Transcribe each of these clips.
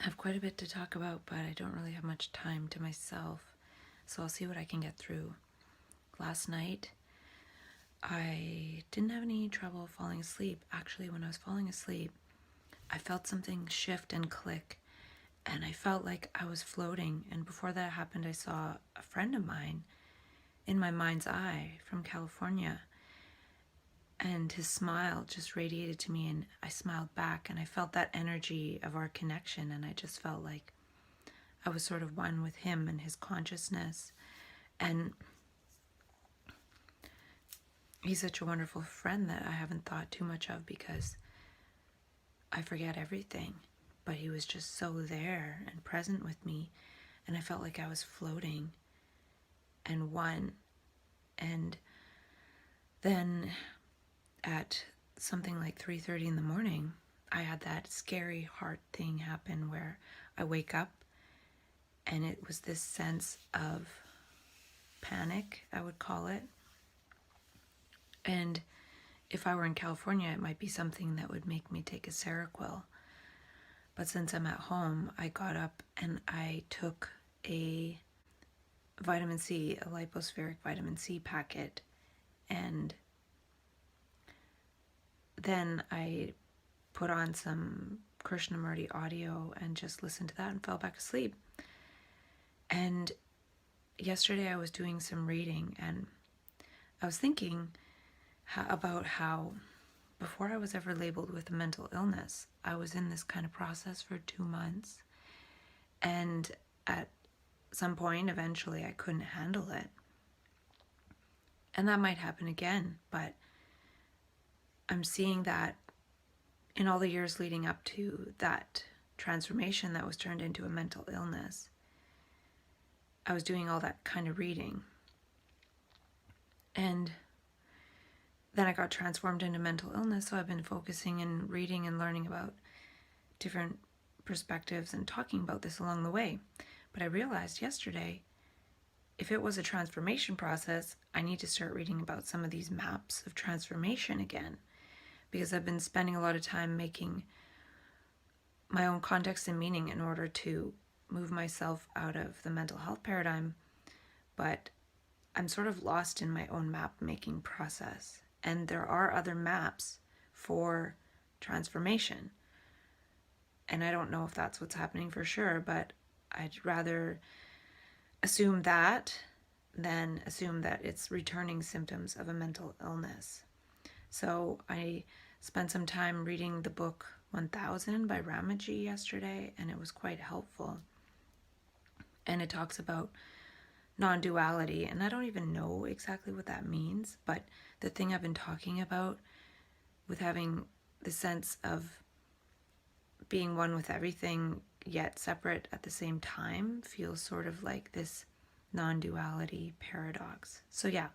I have quite a bit to talk about, but I don't really have much time to myself, so I'll see what I can get through. Last night, I didn't have any trouble falling asleep. Actually, when I was falling asleep, I felt something shift and click, and I felt like I was floating. And before that happened, I saw a friend of mine in my mind's eye from California, and his smile just radiated to me, and I smiled back, and I felt that energy of our connection, and I just felt like I was sort of one with him and his consciousness. And he's such a wonderful friend that I haven't thought too much of because I forget everything. But he was just so there and present with me, and I felt like I was floating and one. And then at something like 3:30 in the morning, I had that scary heart thing happen where I wake up and it was this sense of panic, I would call it. And if I were in California, it might be something that would make me take a Seroquel. But since I'm at home, I got up and I took a vitamin C, a lipospheric vitamin C packet, and then I put on some Krishnamurti audio and just listened to that and fell back asleep. And yesterday I was doing some reading, and I was thinking about how before I was ever labeled with a mental illness, I was in this kind of process for 2 months, and at some point eventually I couldn't handle it. And that might happen again, but I'm seeing that in all the years leading up to that transformation that was turned into a mental illness, I was doing all that kind of reading. And then I got transformed into mental illness, so I've been focusing and reading and learning about different perspectives and talking about this along the way. But I realized yesterday, if it was a transformation process, I need to start reading about some of these maps of transformation again, because I've been spending a lot of time making my own context and meaning in order to move myself out of the mental health paradigm, but I'm sort of lost in my own map making process. And there are other maps for transformation. And I don't know if that's what's happening for sure, but I'd rather assume that than assume that it's returning symptoms of a mental illness. So I spent some time reading the book 1000 by Ramaji yesterday, and it was quite helpful. And it talks about non-duality, and I don't even know exactly what that means, but the thing I've been talking about with having the sense of being one with everything yet separate at the same time feels sort of like this non-duality paradox. So yeah.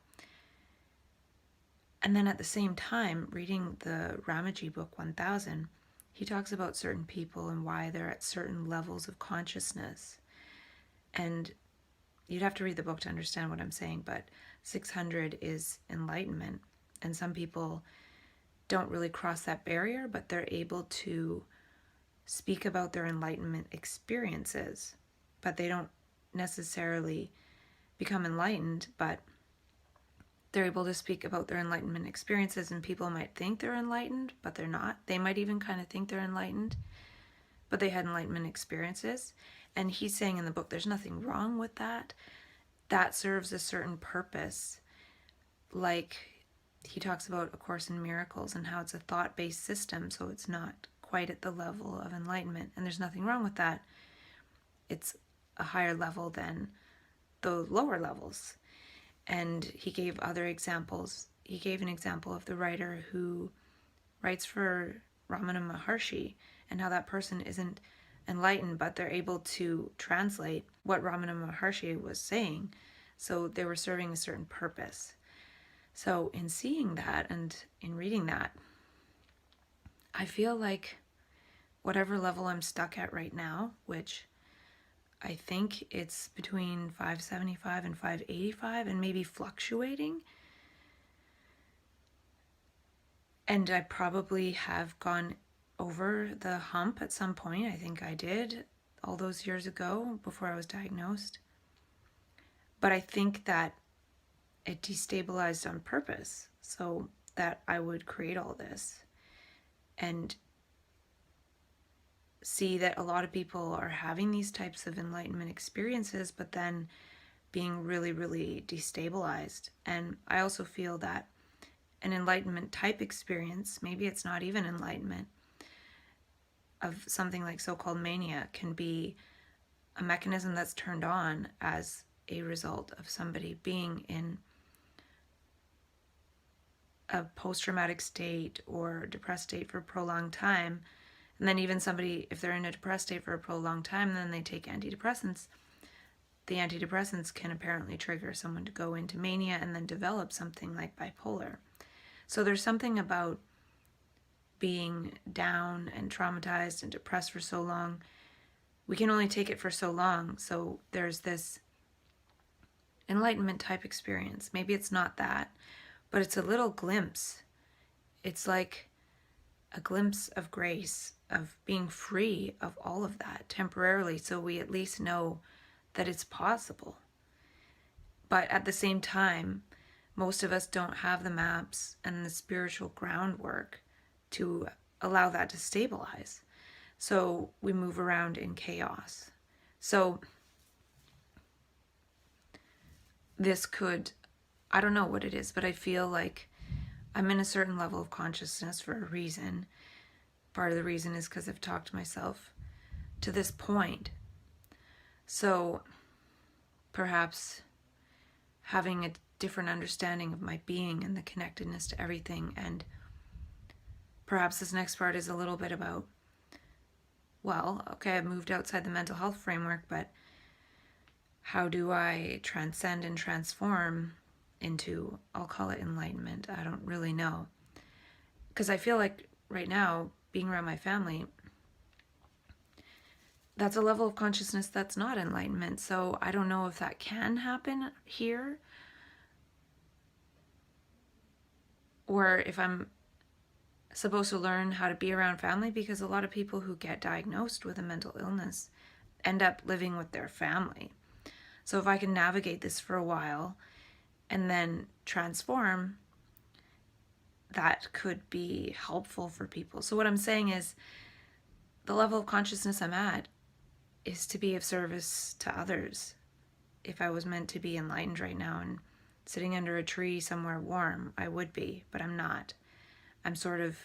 And then at the same time, reading the Ramaji book 1000, he talks about certain people and why they're at certain levels of consciousness. And you'd have to read the book to understand what I'm saying, but 600 is enlightenment. And some people don't really cross that barrier, but they're able to speak about their enlightenment experiences. But they don't necessarily become enlightened, but they're able to speak about their enlightenment experiences, and people might think they're enlightened, but they're not. They might even kind of think they're enlightened, but they had enlightenment experiences. And he's saying in the book, there's nothing wrong with that. That serves a certain purpose. Like he talks about A Course in Miracles and how it's a thought-based system, so it's not quite at the level of enlightenment. And there's nothing wrong with that. It's a higher level than the lower levels. And he gave other examples. He gave an example of the writer who writes for Ramana Maharshi and how that person isn't enlightened, but they're able to translate what Ramana Maharshi was saying. So they were serving a certain purpose. So in seeing that and in reading that, I feel like whatever level I'm stuck at right now, which I think it's between 575 and 585 and maybe fluctuating. And I probably have gone over the hump at some point. I think I did. all those years ago before I was diagnosed. But I think that it destabilized on purpose so that I would create all this and see that a lot of people are having these types of enlightenment experiences, but then being really, really destabilized. And I also feel that an enlightenment type experience, maybe it's not even enlightenment, of something like so-called mania can be a mechanism that's turned on as a result of somebody being in a post-traumatic state or depressed state for a prolonged time. And then even somebody, if they're in a depressed state for a prolonged time, then they take antidepressants. The antidepressants can apparently trigger someone to go into mania and then develop something like bipolar. So there's something about being down and traumatized and depressed for so long. We can only take it for so long. So there's this enlightenment type experience. Maybe it's not that, but it's a little glimpse. It's like a glimpse of grace, of being free of all of that temporarily, so we at least know that it's possible. But at the same time, most of us don't have the maps and the spiritual groundwork to allow that to stabilize. So we move around in chaos. So this could, I don't know what it is, but I feel like I'm in a certain level of consciousness for a reason. Part of the reason is because I've talked myself to this point. So perhaps having a different understanding of my being and the connectedness to everything. And perhaps this next part is a little bit about, well, okay, I've moved outside the mental health framework, but how do I transcend and transform into, I'll call it enlightenment. I don't really know. Because I feel like right now, being around my family, that's a level of consciousness that's not enlightenment. So I don't know if that can happen here, or if I'm supposed to learn how to be around family, because a lot of people who get diagnosed with a mental illness end up living with their family. So if I can navigate this for a while and then transform, that could be helpful for people. So what I'm saying is, the level of consciousness I'm at is to be of service to others. If I was meant to be enlightened right now and sitting under a tree somewhere warm, I would be, but I'm not. I'm sort of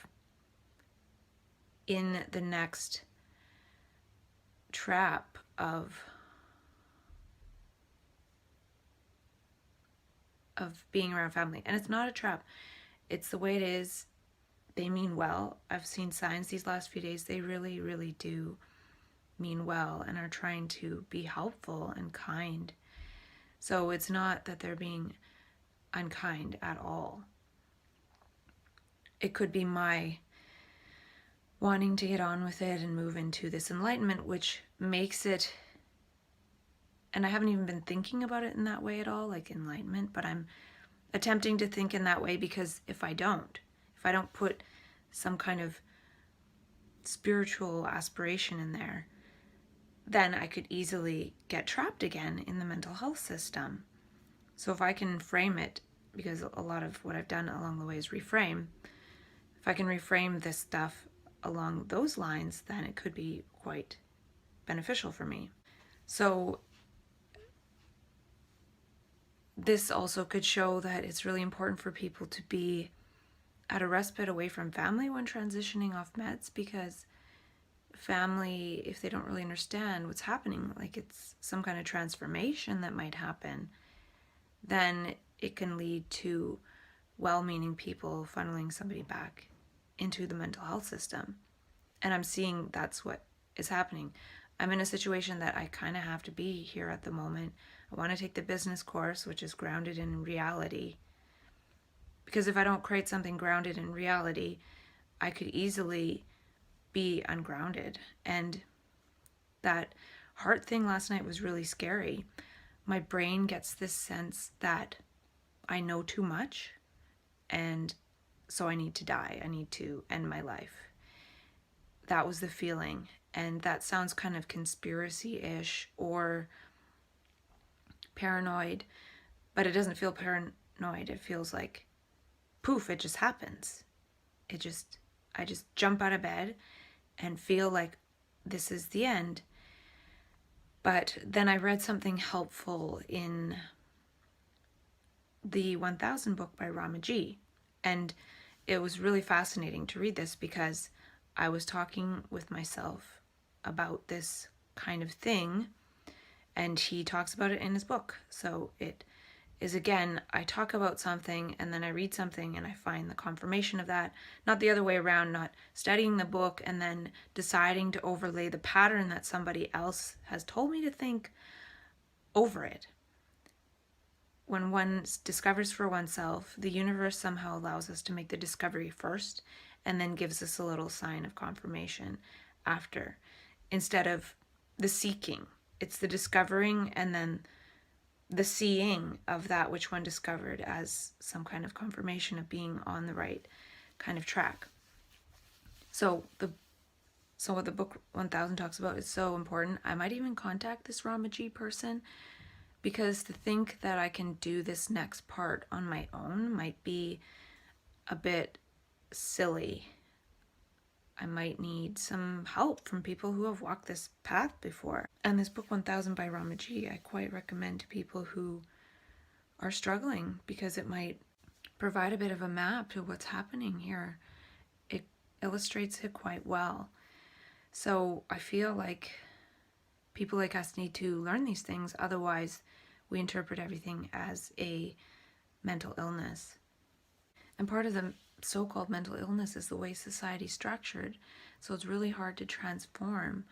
in the next trap of being around family. And it's not a trap. It's the way it is. They mean well. I've seen signs these last few days. They really, really do mean well and are trying to be helpful and kind. So it's not that they're being unkind at all. It could be my wanting to get on with it and move into this enlightenment, which makes it, and I haven't even been thinking about it in that way at all, like enlightenment, but I'm attempting to think in that way, because if I don't put some kind of spiritual aspiration in there, then I could easily get trapped again in the mental health system. So if I can frame it, because a lot of what I've done along the way is reframe, if I can reframe this stuff along those lines, then it could be quite beneficial for me. So this also could show that it's really important for people to be at a respite away from family when transitioning off meds, because family, if they don't really understand what's happening, like it's some kind of transformation that might happen, then it can lead to well-meaning people funneling somebody back into the mental health system. And I'm seeing that's what is happening. I'm in a situation that I kind of have to be here at the moment. I want to take the business course, which is grounded in reality. Because if I don't create something grounded in reality, I could easily be ungrounded. And that heart thing last night was really scary. My brain gets this sense that I know too much, and so I need to die. I need to end my life. That was the feeling. And that sounds kind of conspiracy-ish or paranoid, but it doesn't feel paranoid. It feels like, poof, it just happens. I just jump out of bed and feel like this is the end. But then I read something helpful in the 1000 book by Ramaji. And it was really fascinating to read this because I was talking with myself about this kind of thing, and he talks about it in his book. So it is, again, I talk about something and then I read something and I find the confirmation of that, not the other way around, not studying the book and then deciding to overlay the pattern that somebody else has told me to think over it. When one discovers for oneself, the universe somehow allows us to make the discovery first and then gives us a little sign of confirmation after, instead of the seeking. It's the discovering and then the seeing of that which one discovered as some kind of confirmation of being on the right kind of track. So what the book 1000 talks about is so important. I might even contact this Ramaji person, because to think that I can do this next part on my own might be a bit silly. I might need some help from people who have walked this path before. And this book 1000 by Ramaji, I quite recommend to people who are struggling, because it might provide a bit of a map to what's happening here. It illustrates it quite well. So I feel like people like us need to learn these things, otherwise we interpret everything as a mental illness. And part of the so-called mental illness is the way society's structured, so it's really hard to transform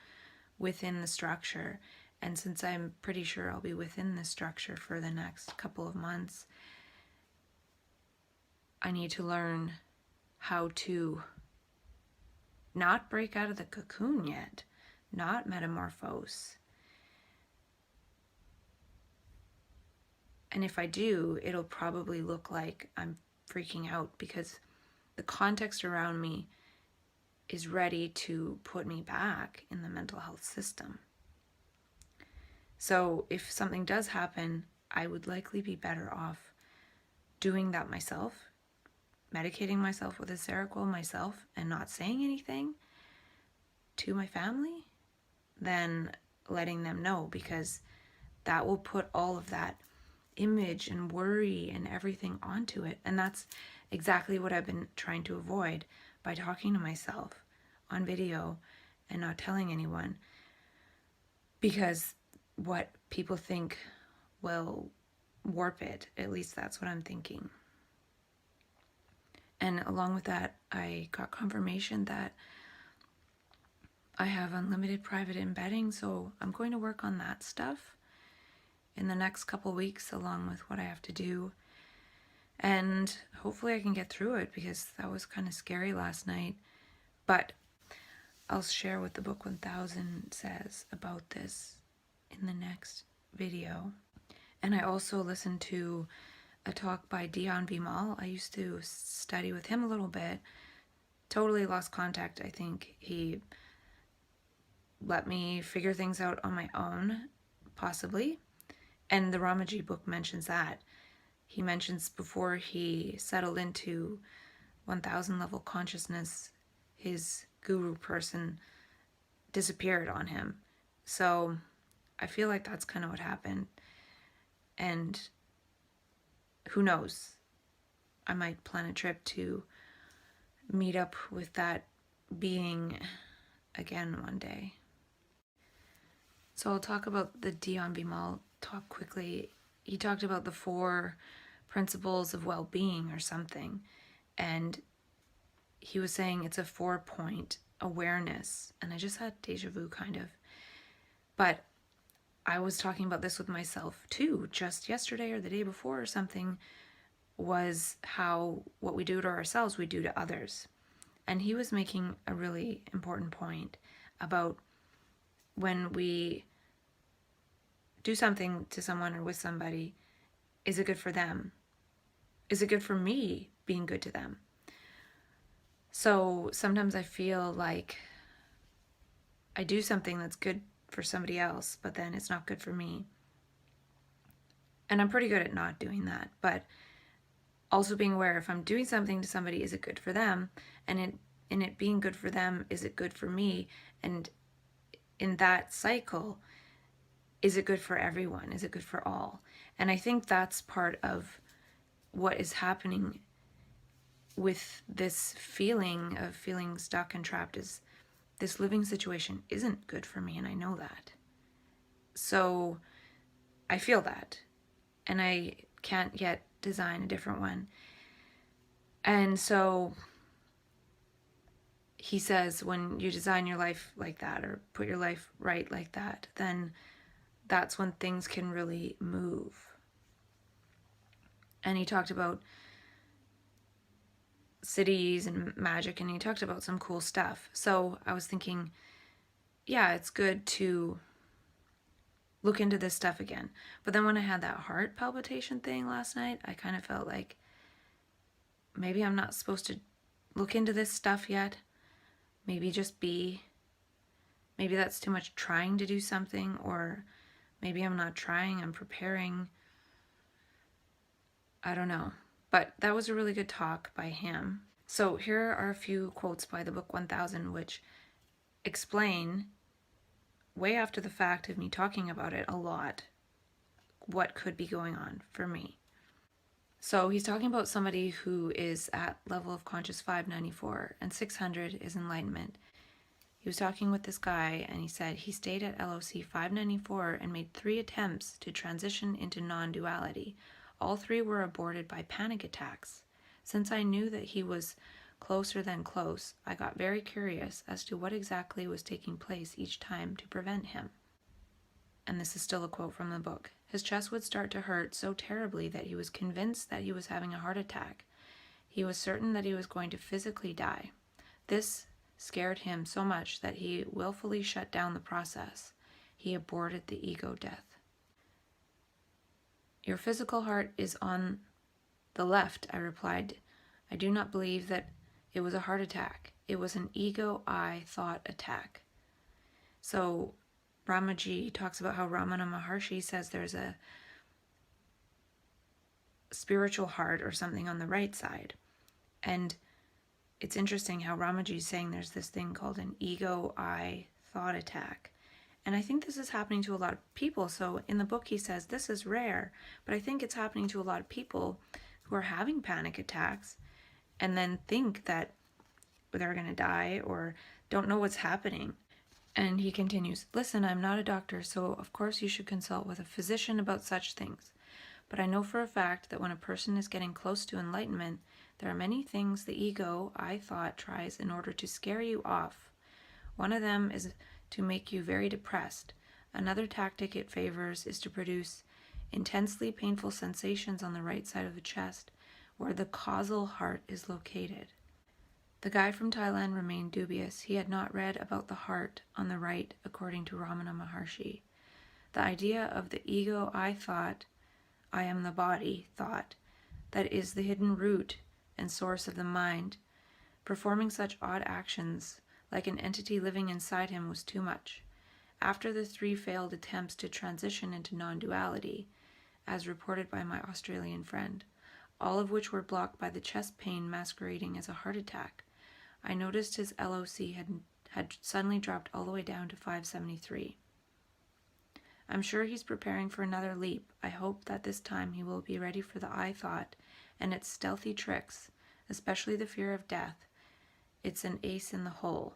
within the structure. And since I'm pretty sure I'll be within the structure for the next couple of months, I need to learn how to not break out of the cocoon yet, not metamorphose. And if I do, it'll probably look like I'm freaking out, because the context around me is ready to put me back in the mental health system. So if something does happen, I would likely be better off doing that myself, medicating myself with a Seroquel myself and not saying anything to my family, than letting them know, because that will put all of that image and worry and everything onto it. And that's exactly what I've been trying to avoid by talking to myself on video and not telling anyone, because what people think will warp it. At least that's what I'm thinking. And along with that, I got confirmation that I have unlimited private embedding, so I'm going to work on that stuff in the next couple weeks, along with what I have to do. And hopefully I can get through it, because that was kind of scary last night. But I'll share what the book 1000 says about this in the next video. And I also listened to a talk by Dion Bimal. I used to study with him a little bit. Totally lost contact. I think he let me figure things out on my own, possibly. And the Ramaji book mentions that. He mentions before he settled into 1000 level consciousness, his guru person disappeared on him. So I feel like that's kind of what happened. And who knows? I might plan a trip to meet up with that being again one day. So I'll talk about the Dion Bimal talk quickly. He talked about the 4 principles of well-being or something, and he was saying it's a 4-point awareness, and I just had deja vu kind of. But I was talking about this with myself too, just yesterday or the day before or something, was how what we do to ourselves, we do to others. And he was making a really important point about when we do something to someone or with somebody, is it good for them? Is it good for me being good to them? So sometimes I feel like I do something that's good for somebody else, but then it's not good for me. And I'm pretty good at not doing that, but also being aware, if I'm doing something to somebody, is it good for them? And in it being good for them, is it good for me? And in that cycle, is it good for everyone? Is it good for all? And I think that's part of what is happening with this feeling of feeling stuck and trapped, is this living situation isn't good for me, and I know that. So I feel that, and I can't yet design a different one. And so he says, when you design your life like that, or put your life right like that, then that's when things can really move. And he talked about cities and magic, and he talked about some cool stuff. So I was thinking, yeah, it's good to look into this stuff again. But then when I had that heart palpitation thing last night, I kind of felt like maybe I'm not supposed to look into this stuff yet. Maybe just be. Maybe that's too much trying to do something, or maybe I'm not trying, I'm preparing. I don't know. But that was a really good talk by him. So here are a few quotes by the book 1000, which explain, way after the fact of me talking about it a lot, what could be going on for me. So he's talking about somebody who is at level of conscious 594, and 600 is enlightenment. He was talking with this guy, and he said he stayed at LOC 594 and made 3 attempts to transition into non-duality. All 3 were aborted by panic attacks. Since I knew that he was closer than close, I got very curious as to what exactly was taking place each time to prevent him. And this is still a quote from the book. His chest would start to hurt so terribly that he was convinced that he was having a heart attack. He was certain that he was going to physically die. This scared him so much that he willfully shut down the process. He aborted the ego death. Your physical heart is on the left, I replied. I do not believe that it was a heart attack. It was an ego I thought attack. So Ramaji talks about how Ramana Maharshi says there's a spiritual heart or something on the right side. And it's interesting how Ramaji is saying there's this thing called an ego I thought attack. And I think this is happening to a lot of people. So in the book he says this is rare, but I think it's happening to a lot of people who are having panic attacks and then think that they're going to die or don't know what's happening. And he continues, listen, I'm not a doctor, so of course you should consult with a physician about such things. But I know for a fact that when a person is getting close to enlightenment, there are many things the ego, I thought, tries in order to scare you off. One of them is to make you very depressed. Another tactic it favors is to produce intensely painful sensations on the right side of the chest, where the causal heart is located. The guy from Thailand remained dubious. He had not read about the heart on the right, according to Ramana Maharshi. The idea of the ego I thought, I am the body, thought, that is the hidden root and source of the mind. Performing such odd actions, like an entity living inside him, was too much. After the 3 failed attempts to transition into non-duality, as reported by my Australian friend, all of which were blocked by the chest pain masquerading as a heart attack, I noticed his LOC had suddenly dropped all the way down to 573. I'm sure he's preparing for another leap. I hope that this time he will be ready for the I thought and its stealthy tricks, especially the fear of death. It's an ace in the hole.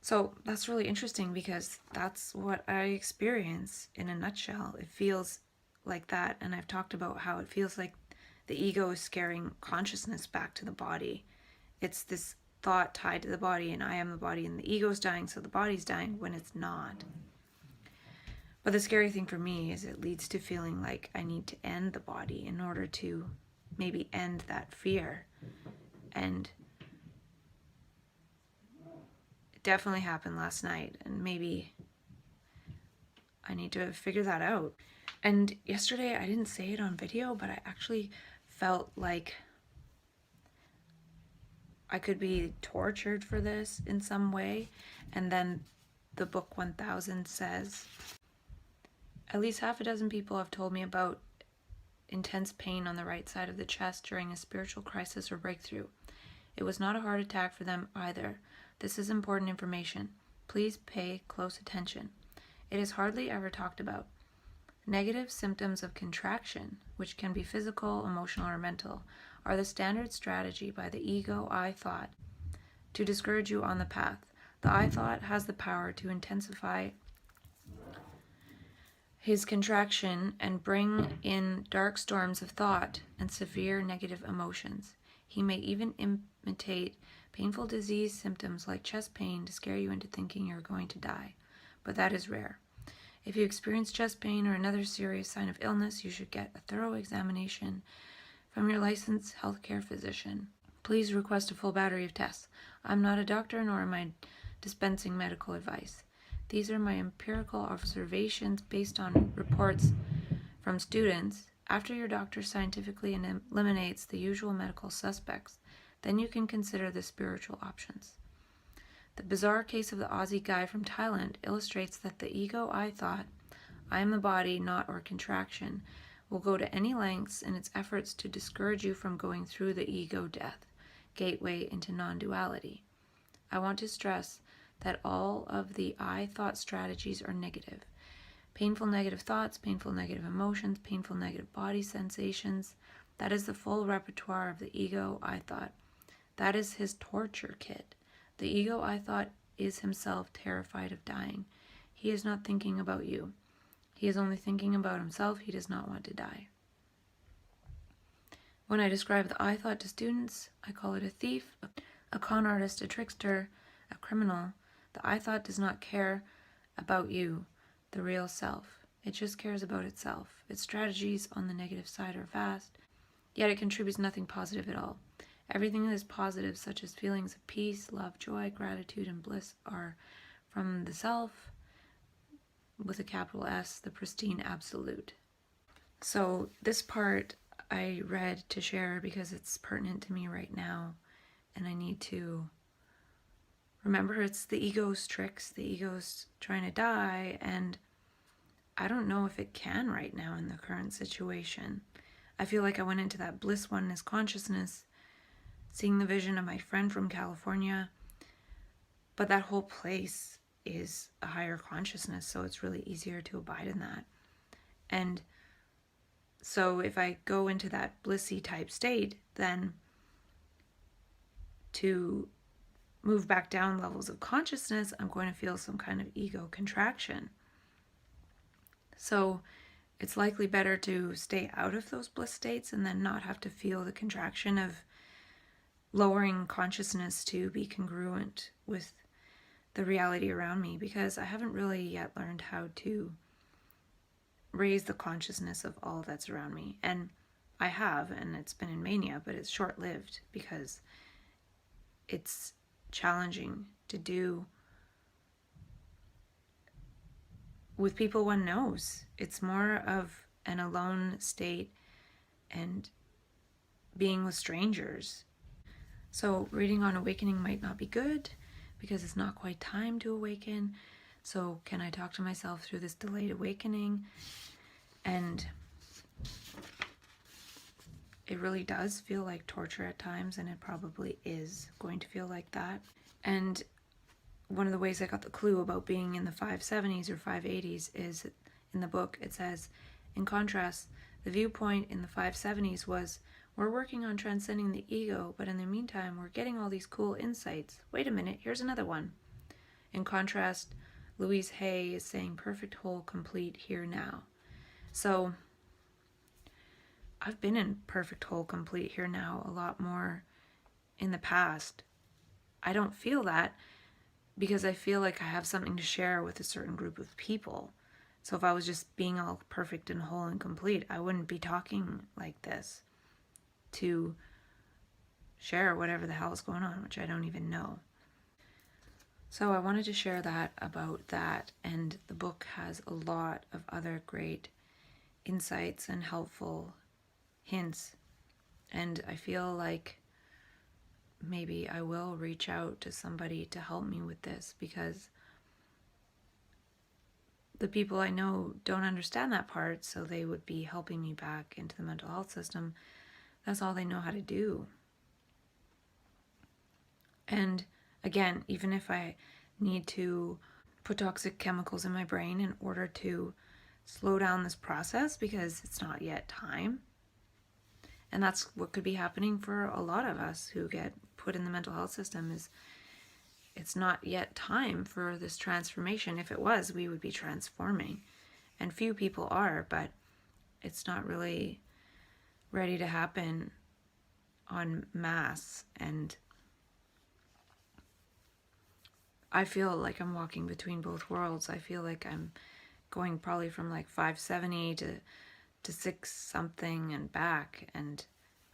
So that's really interesting because that's what I experience in a nutshell. It feels like that, and I've talked about how it feels like the ego is scaring consciousness back to the body. It's this thought tied to the body, and I am the body, and the ego's dying, so the body's dying, when it's not. But the scary thing for me is it leads to feeling like I need to end the body in order to maybe end that fear. And it definitely happened last night, and maybe I need to figure that out. And yesterday, I didn't say it on video, but I actually felt like I could be tortured for this in some way. And then the book 1000 says, at least half a dozen people have told me about intense pain on the right side of the chest during a spiritual crisis or breakthrough. It was not a heart attack for them either. This is important information. Please pay close attention. It is hardly ever talked about. Negative symptoms of contraction, which can be physical, emotional, or mental, are the standard strategy by the ego I thought to discourage you on the path. The I thought has the power to intensify his contraction and bring in dark storms of thought and severe negative emotions. He may even imitate painful disease symptoms like chest pain to scare you into thinking you're going to die, but that is rare. If you experience chest pain or another serious sign of illness, you should get a thorough examination from your licensed healthcare physician. Please request a full battery of tests. I'm not a doctor, nor am I dispensing medical advice. These are my empirical observations based on reports from students. After your doctor scientifically eliminates the usual medical suspects, then you can consider the spiritual options. The bizarre case of the Aussie guy from Thailand illustrates that the ego I thought, I am the body, not or contraction, will go to any lengths in its efforts to discourage you from going through the ego death, gateway into non-duality. I want to stress that all of the I thought strategies are negative. Painful negative thoughts, painful negative emotions, painful negative body sensations, that is the full repertoire of the ego I thought. That is his torture kit. The ego I thought is himself terrified of dying. He is not thinking about you. He is only thinking about himself. He does not want to die. When I describe the I thought to students, I call it a thief, a con artist, a trickster, a criminal. The I thought does not care about you, the real self. It just cares about itself. Its strategies on the negative side are vast, yet it contributes nothing positive at all. Everything that is positive, such as feelings of peace, love, joy, gratitude, and bliss, are from the self, with a capital S, the pristine absolute. So this part I read to share because it's pertinent to me right now, and I need to remember it's the ego's tricks, the ego's trying to die, and I don't know if it can right now in the current situation. I feel like I went into that bliss oneness consciousness, seeing the vision of my friend from California, but that whole place is a higher consciousness, so it's really easier to abide in that. And so if I go into that blissy type state, then to move back down levels of consciousness, I'm going to feel some kind of ego contraction. So it's likely better to stay out of those bliss states and then not have to feel the contraction of lowering consciousness to be congruent with the reality around me, because I haven't really yet learned how to raise the consciousness of all that's around me. And I have, and it's been in mania, but it's short-lived because it's challenging to do with people one knows. It's more of an alone state and being with strangers. So reading on awakening might not be good because it's not quite time to awaken. So can I talk to myself through this delayed awakening? And it really does feel like torture at times, and it probably is going to feel like that. And one of the ways I got the clue about being in the 570s or 580s is in the book. It says, in contrast, the viewpoint in the 570s was, we're working on transcending the ego, but in the meantime, we're getting all these cool insights. Wait a minute, here's another one. In contrast, Louise Hay is saying perfect, whole, complete, here, now. So I've been in perfect, whole, complete, here, now a lot more in the past. I don't feel that because I feel like I have something to share with a certain group of people. So if I was just being all perfect and whole and complete, I wouldn't be talking like this to share whatever the hell is going on, which I don't even know. So I wanted to share that about that, and the book has a lot of other great insights and helpful hints, and I feel like maybe I will reach out to somebody to help me with this, because the people I know don't understand that part, so they would be helping me back into the mental health system. That's all they know how to do. And again, even if I need to put toxic chemicals in my brain in order to slow down this process, because it's not yet time, and that's what could be happening for a lot of us who get put in the mental health system, is it's not yet time for this transformation. If it was, we would be transforming. And few people are, but it's not really ready to happen en masse. And I feel like I'm walking between both worlds. I feel like I'm going probably from like 570 to 6 something and back. And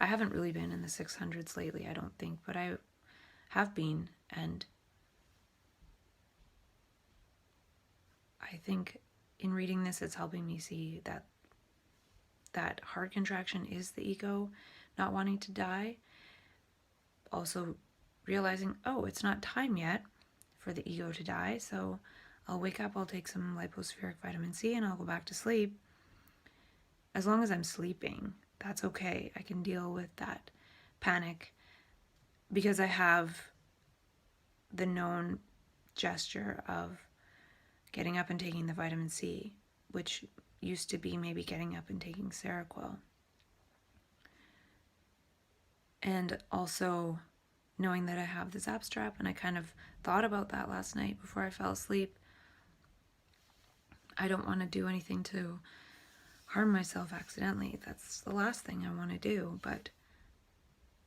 I haven't really been in the 600s lately, I don't think, but I have been. And I think in reading this, it's helping me see that that heart contraction is the ego not wanting to die. Also realizing, oh, it's not time yet for the ego to die, so I'll wake up, I'll take some lipospheric vitamin C, and I'll go back to sleep. As long as I'm sleeping, that's okay. I can deal with that panic because I have the known gesture of getting up and taking the vitamin C, which used to be maybe getting up and taking Seroquel. And also knowing that I have the zap strap, and I kind of thought about that last night before I fell asleep. I don't want to do anything to harm myself accidentally. That's the last thing I want to do, but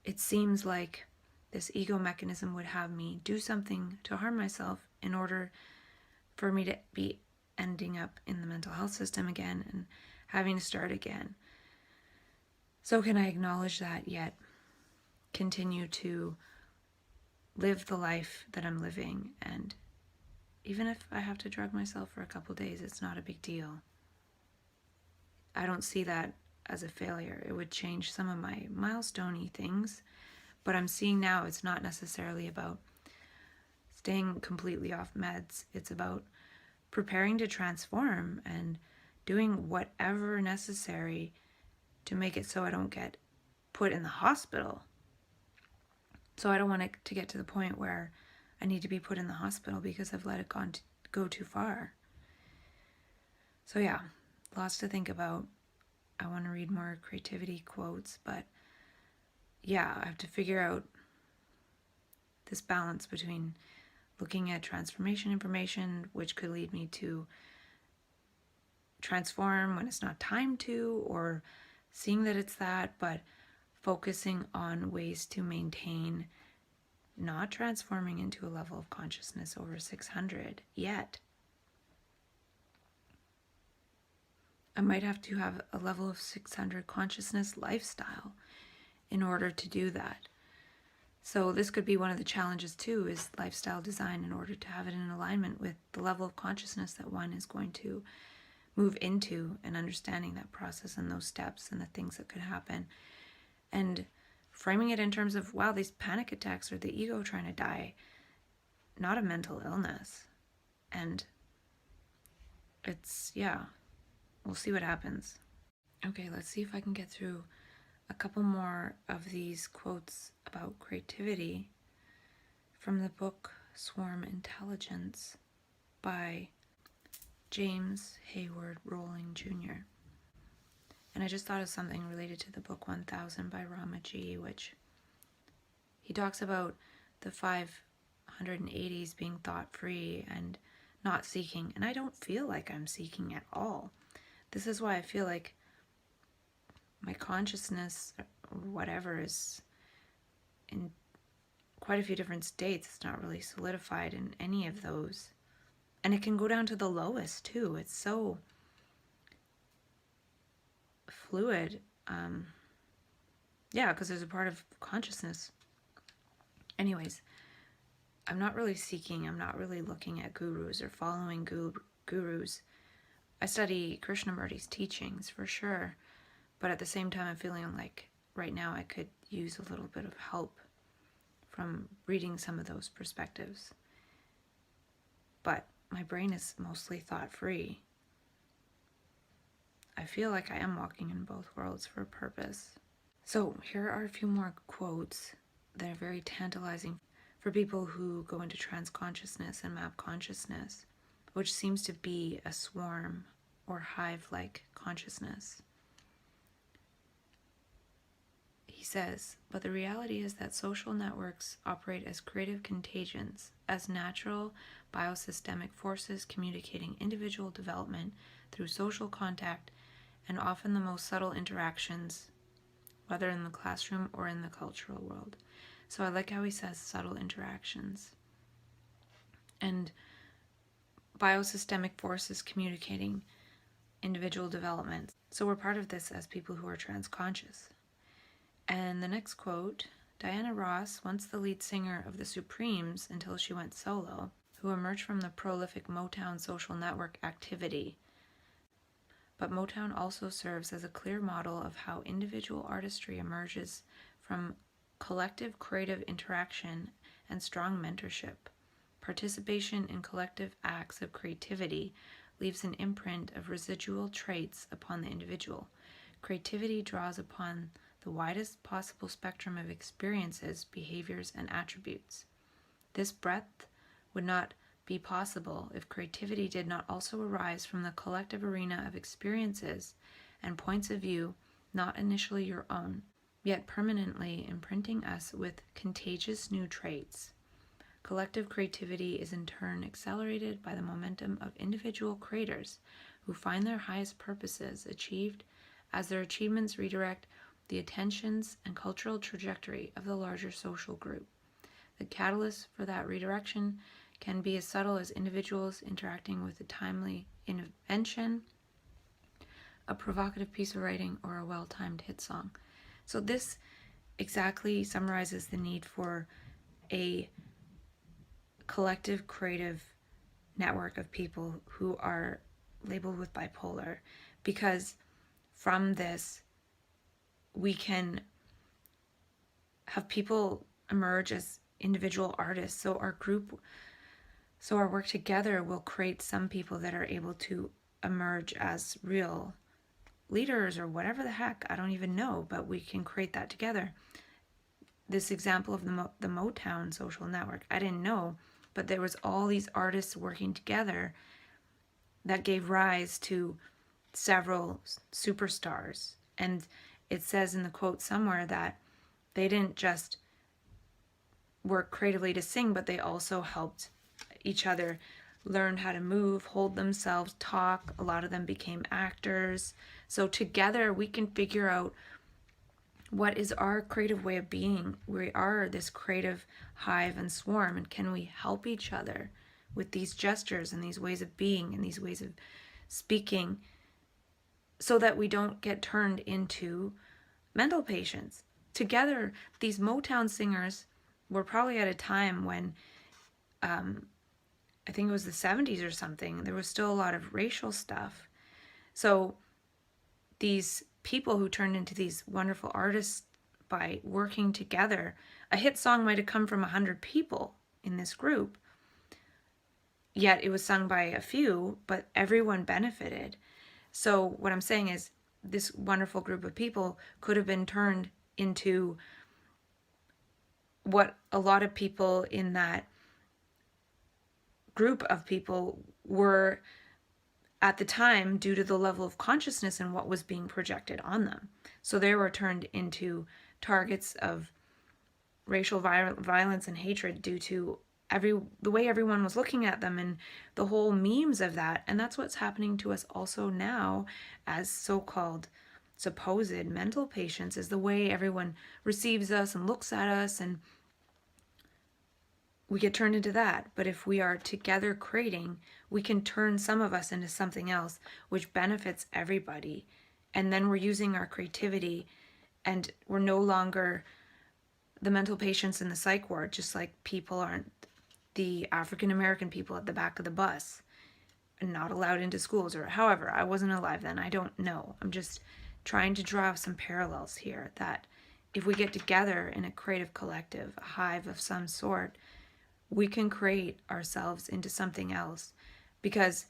it seems like this ego mechanism would have me do something to harm myself in order for me to be ending up in the mental health system again and having to start again. So can I acknowledge that, yet continue to live the life that I'm living? And even if I have to drug myself for a couple days, it's not a big deal. I don't see that as a failure. It would change some of my milestone-y things, but I'm seeing now it's not necessarily about staying completely off meds. It's about preparing to transform and doing whatever necessary to make it so I don't get put in the hospital. So I don't want it to get to the point where I need to be put in the hospital because I've let it go too far. So yeah, lots to think about. I want to read more creativity quotes, but yeah, I have to figure out this balance between looking at transformation information, which could lead me to transform when it's not time to, or seeing that it's that, but focusing on ways to maintain not transforming into a level of consciousness over 600 yet. I might have to have a level of 600 consciousness lifestyle in order to do that. So this could be one of the challenges too, is lifestyle design in order to have it in alignment with the level of consciousness that one is going to move into, and understanding that process and those steps and the things that could happen. And framing it in terms of, wow, these panic attacks are the ego trying to die, not a mental illness. And it's, yeah, we'll see what happens. Okay, let's see if I can get through a couple more of these quotes about creativity from the book Swarm Intelligence by James Hayward Rowling Jr. And I just thought of something related to the book 1000 by Ramaji, which he talks about the 580s being thought-free and not seeking. And I don't feel like I'm seeking at all. This is why I feel like my consciousness, or whatever, is in quite a few different states. It's not really solidified in any of those. And it can go down to the lowest too. It's so fluid. Yeah, because there's a part of consciousness. Anyways, I'm not really seeking. I'm not really looking at gurus or following gurus. I study Krishnamurti's teachings for sure. But at the same time, I'm feeling like right now I could use a little bit of help from reading some of those perspectives. But my brain is mostly thought-free. I feel like I am walking in both worlds for a purpose. So here are a few more quotes that are very tantalizing for people who go into trance consciousness and map consciousness, which seems to be a swarm or hive-like consciousness. He says, but the reality is that social networks operate as creative contagions, as natural biosystemic forces communicating individual development through social contact and often the most subtle interactions, whether in the classroom or in the cultural world. So I like how he says subtle interactions. And biosystemic forces communicating individual development. So we're part of this as people who are trans-conscious. And the next quote, Diana Ross, once the lead singer of the Supremes until she went solo, who emerged from the prolific Motown social network activity. But Motown also serves as a clear model of how individual artistry emerges from collective creative interaction and strong mentorship. Participation in collective acts of creativity leaves an imprint of residual traits upon the individual. Creativity draws upon the widest possible spectrum of experiences, behaviors, and attributes. This breadth would not be possible if creativity did not also arise from the collective arena of experiences and points of view not initially your own, yet permanently imprinting us with contagious new traits. Collective creativity is in turn accelerated by the momentum of individual creators who find their highest purposes achieved as their achievements redirect the attentions and cultural trajectory of the larger social group. The catalyst for that redirection can be as subtle as individuals interacting with a timely invention, a provocative piece of writing, or a well-timed hit song. So this exactly summarizes the need for a collective creative network of people who are labeled with bipolar, because from this we can have people emerge as individual artists. So our work together will create some people that are able to emerge as real leaders or whatever the heck, I don't even know, but we can create that together. This example of the Motown social network, I didn't know, but there was all these artists working together that gave rise to several superstars. And it says in the quote somewhere that they didn't just work creatively to sing, but they also helped each other learn how to move, hold themselves, talk. A lot of them became actors. So together we can figure out what is our creative way of being. We are this creative hive and swarm, and can we help each other with these gestures and these ways of being and these ways of speaking so that we don't get turned into mental patients. Together, these Motown singers were probably at a time when I think it was the 70s or something, there was still a lot of racial stuff. So these people who turned into these wonderful artists by working together, a hit song might have come from 100 people in this group, yet it was sung by a few, but everyone benefited. So what I'm saying is this wonderful group of people could have been turned into what a lot of people in that group of people were at the time due to the level of consciousness and what was being projected on them. So they were turned into targets of racial violence and hatred due to the way everyone was looking at them and the whole memes of that. And that's what's happening to us also now as so-called supposed mental patients, is the way everyone receives us and looks at us, and we get turned into that. But if we are together creating, we can turn some of us into something else which benefits everybody. And then we're using our creativity, and we're no longer the mental patients in the psych ward, just like people aren't the African American people at the back of the bus and not allowed into schools, or however. I wasn't alive then, I don't know. I'm just trying to draw some parallels here, that if we get together in a creative collective, a hive of some sort, we can create ourselves into something else. Because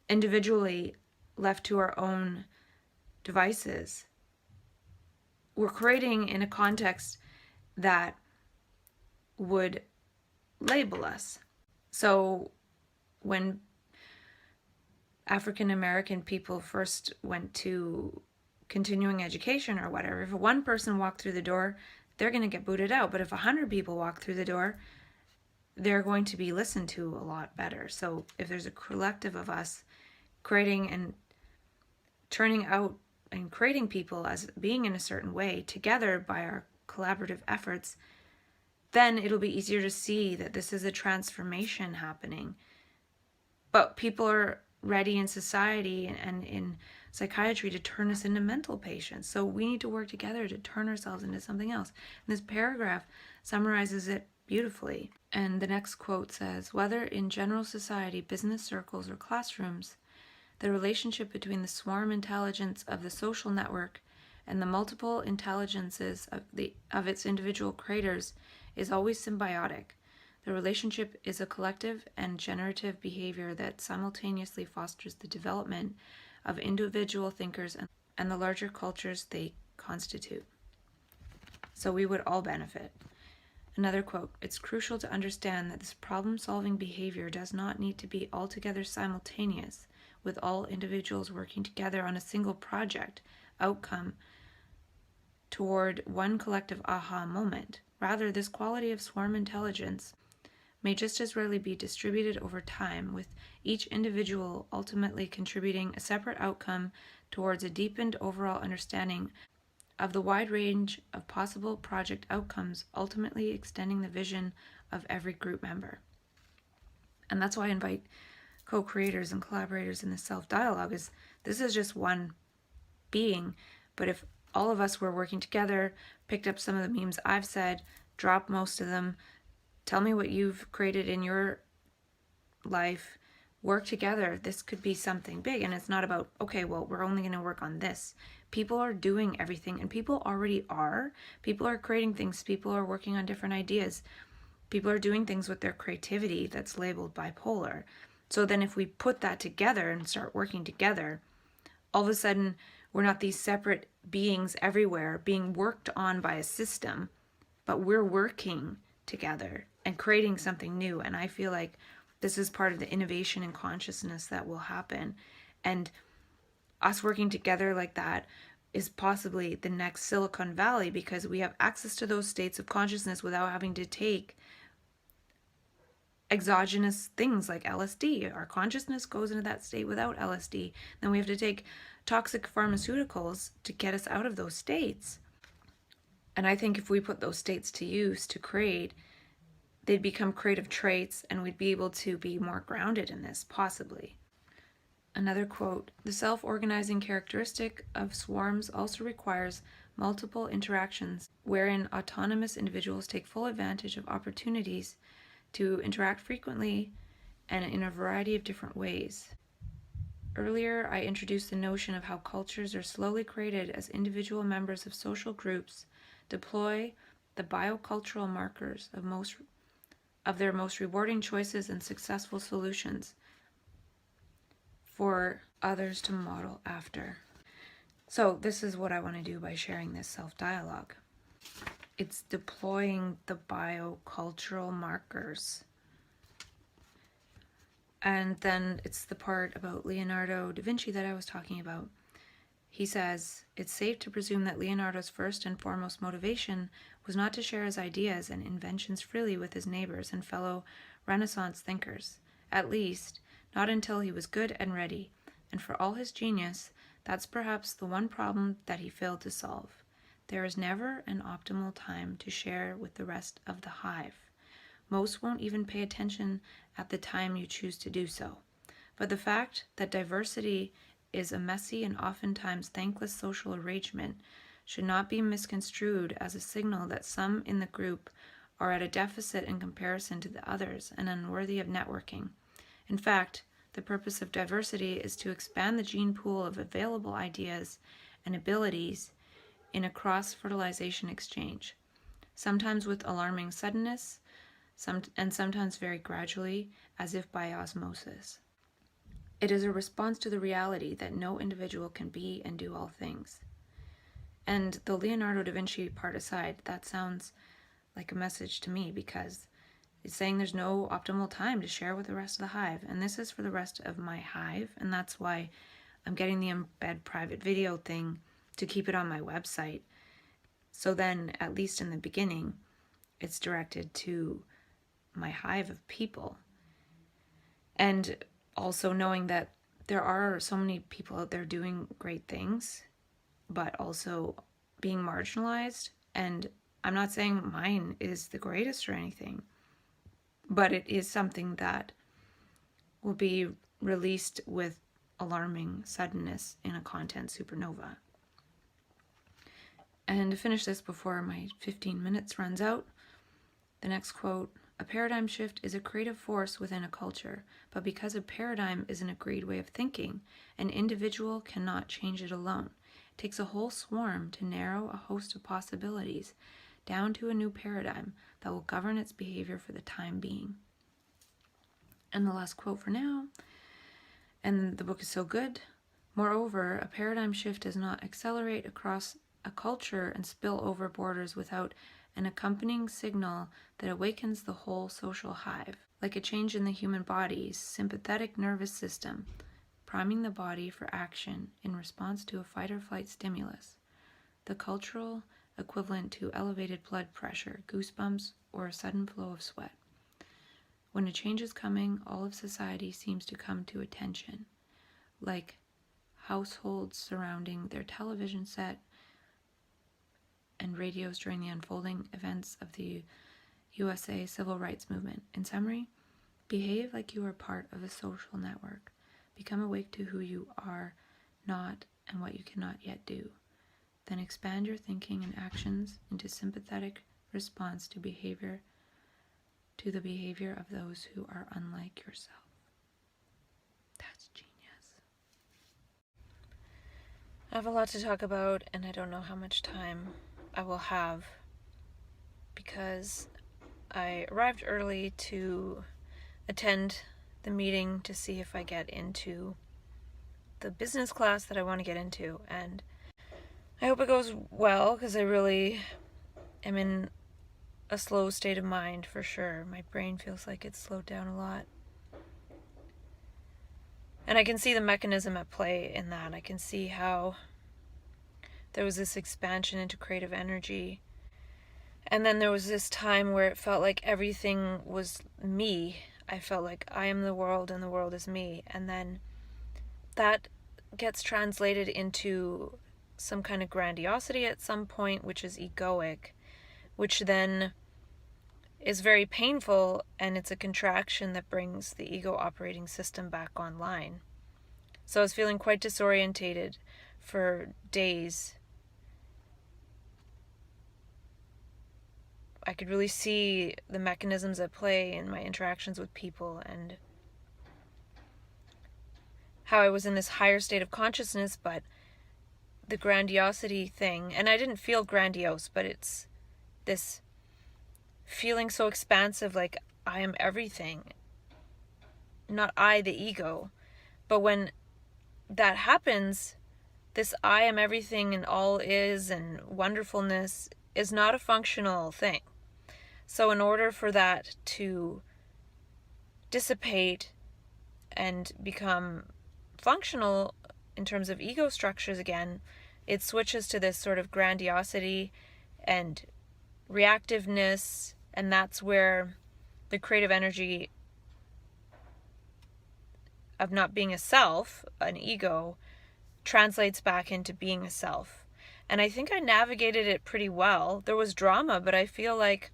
individually, left to our own devices, we're creating in a context that would label us. So when African American people first went to continuing education or whatever, if one person walked through the door, they're going to get booted out. But if 100 people walk through the door, they're going to be listened to a lot better. So if there's a collective of us creating and turning out and creating people as being in a certain way together by our collaborative efforts, then it'll be easier to see that this is a transformation happening. But people are ready in society and in psychiatry to turn us into mental patients. So we need to work together to turn ourselves into something else. And this paragraph summarizes it beautifully. And the next quote says, whether in general society, business circles, or classrooms, the relationship between the swarm intelligence of the social network and the multiple intelligences of its individual creators is always symbiotic. The relationship is a collective and generative behavior that simultaneously fosters the development of individual thinkers and the larger cultures they constitute. So we would all benefit. Another quote, it's crucial to understand that this problem-solving behavior does not need to be altogether simultaneous, with all individuals working together on a single project outcome toward one collective aha moment. Rather, this quality of swarm intelligence may just as rarely be distributed over time, with each individual ultimately contributing a separate outcome towards a deepened overall understanding of the wide range of possible project outcomes, ultimately extending the vision of every group member. And that's why I invite co-creators and collaborators in the self-dialogue. Is this is just one being, but if all of us were working together, picked up some of the memes I've said, dropped most of them, tell me what you've created in your life, work together, this could be something big. And it's not about, okay, well, we're only going to work on this. People are doing everything, and people already are. People are creating things. People are working on different ideas. People are doing things with their creativity that's labeled bipolar. So then if we put that together and start working together, all of a sudden we're not these separate beings everywhere being worked on by a system, but we're working together and creating something new. And I feel like this is part of the innovation in consciousness that will happen. And us working together like that is possibly the next Silicon Valley, because we have access to those states of consciousness without having to take exogenous things like LSD. Our consciousness goes into that state without LSD. Then we have to take toxic pharmaceuticals to get us out of those states. And I think if we put those states to use to create, they'd become creative traits, and we'd be able to be more grounded in this, possibly. Another quote, the self-organizing characteristic of swarms also requires multiple interactions, wherein autonomous individuals take full advantage of opportunities to interact frequently and in a variety of different ways. Earlier, I introduced the notion of how cultures are slowly created as individual members of social groups deploy the biocultural markers of their most rewarding choices and successful solutions for others to model after. So this is what I want to do by sharing this self-dialogue. It's deploying the biocultural markers. And then it's the part about Leonardo da Vinci that I was talking about. He says, it's safe to presume that Leonardo's first and foremost motivation was not to share his ideas and inventions freely with his neighbors and fellow Renaissance thinkers. At least, not until he was good and ready. And for all his genius, that's perhaps the one problem that he failed to solve. There is never an optimal time to share with the rest of the hive. Most won't even pay attention at the time you choose to do so. But the fact that diversity is a messy and oftentimes thankless social arrangement should not be misconstrued as a signal that some in the group are at a deficit in comparison to the others and unworthy of networking. In fact, the purpose of diversity is to expand the gene pool of available ideas and abilities in a cross-fertilization exchange, sometimes with alarming suddenness, and sometimes very gradually, as if by osmosis. It is a response to the reality that no individual can be and do all things. And the Leonardo da Vinci part aside, that sounds like a message to me, because it's saying there's no optimal time to share with the rest of the hive. And this is for the rest of my hive. And that's why I'm getting the embed private video thing to keep it on my website. So then, at least in the beginning, it's directed to my hive of people. And also knowing that there are so many people out there doing great things, but also being marginalized. And I'm not saying mine is the greatest or anything, but it is something that will be released with alarming suddenness in a content supernova. And to finish this before my 15 minutes runs out, the next quote: "A paradigm shift is a creative force within a culture, but because a paradigm is an agreed way of thinking, an individual cannot change it alone. It takes a whole swarm to narrow a host of possibilities down to a new paradigm that will govern its behavior for the time being." And the last quote for now, and the book is so good: "Moreover, a paradigm shift does not accelerate across a culture and spill over borders without an accompanying signal that awakens the whole social hive, like a change in the human body's sympathetic nervous system, priming the body for action in response to a fight-or-flight stimulus, the cultural equivalent to elevated blood pressure, goosebumps, or a sudden flow of sweat. When a change is coming, all of society seems to come to attention, like households surrounding their television set and radios during the unfolding events of the USA civil rights movement. In summary, behave like you are part of a social network. Become awake to who you are not and what you cannot yet do. Then expand your thinking and actions into sympathetic response to the behavior of those who are unlike yourself." That's genius. I have a lot to talk about, and I don't know how much time I will have, because I arrived early to attend the meeting to see if I get into the business class that I want to get into, and I hope it goes well, because I really am in a slow state of mind for sure. My brain feels like it's slowed down a lot. And I can see the mechanism at play in that. I can see how there was this expansion into creative energy. And then there was this time where it felt like everything was me. I felt like I am the world and the world is me. And then that gets translated into some kind of grandiosity at some point, which is egoic, which then is very painful, and it's a contraction that brings the ego operating system back online. So I was feeling quite disorientated for days. I could really see the mechanisms at play in my interactions with people, and how I was in this higher state of consciousness, but the grandiosity thing, and I didn't feel grandiose, but it's this feeling so expansive, like I am everything, not I, the ego. But when that happens, this I am everything and all is and wonderfulness is not a functional thing. So in order for that to dissipate and become functional in terms of ego structures again, it switches to this sort of grandiosity and reactiveness, and that's where the creative energy of not being a self, an ego, translates back into being a self. And I think I navigated it pretty well. There was drama, but I feel like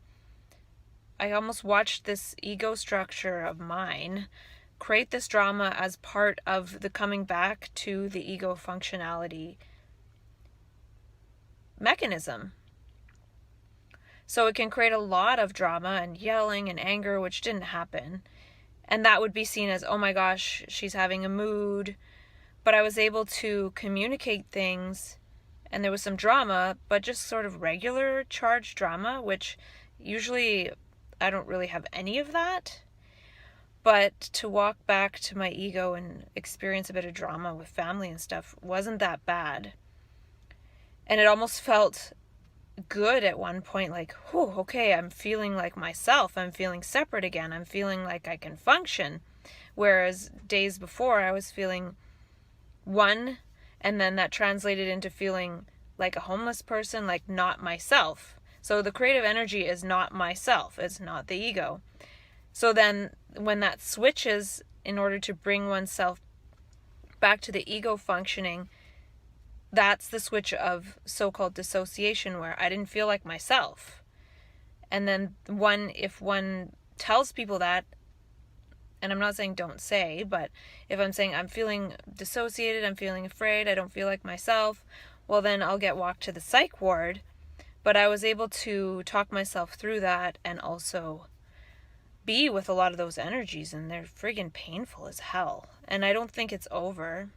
I almost watched this ego structure of mine create this drama as part of the coming back to the ego functionality mechanism. So it can create a lot of drama and yelling and anger, which didn't happen. And that would be seen as, oh my gosh, she's having a mood. But I was able to communicate things and there was some drama, but just sort of regular charged drama, which usually I don't really have any of that. But to walk back to my ego and experience a bit of drama with family and stuff wasn't that bad. And it almost felt good at one point, like, whew, okay, I'm feeling like myself. I'm feeling separate again. I'm feeling like I can function. Whereas days before I was feeling one, and then that translated into feeling like a homeless person, like not myself. So the creative energy is not myself. It's not the ego. So then when that switches in order to bring oneself back to the ego functioning, that's the switch of so-called dissociation, where I didn't feel like myself. And then if one tells people that, and I'm not saying don't say, but if I'm saying I'm feeling dissociated, I'm feeling afraid, I don't feel like myself, well then I'll get walked to the psych ward. But I was able to talk myself through that and also be with a lot of those energies, and they're friggin' painful as hell. And I don't think it's over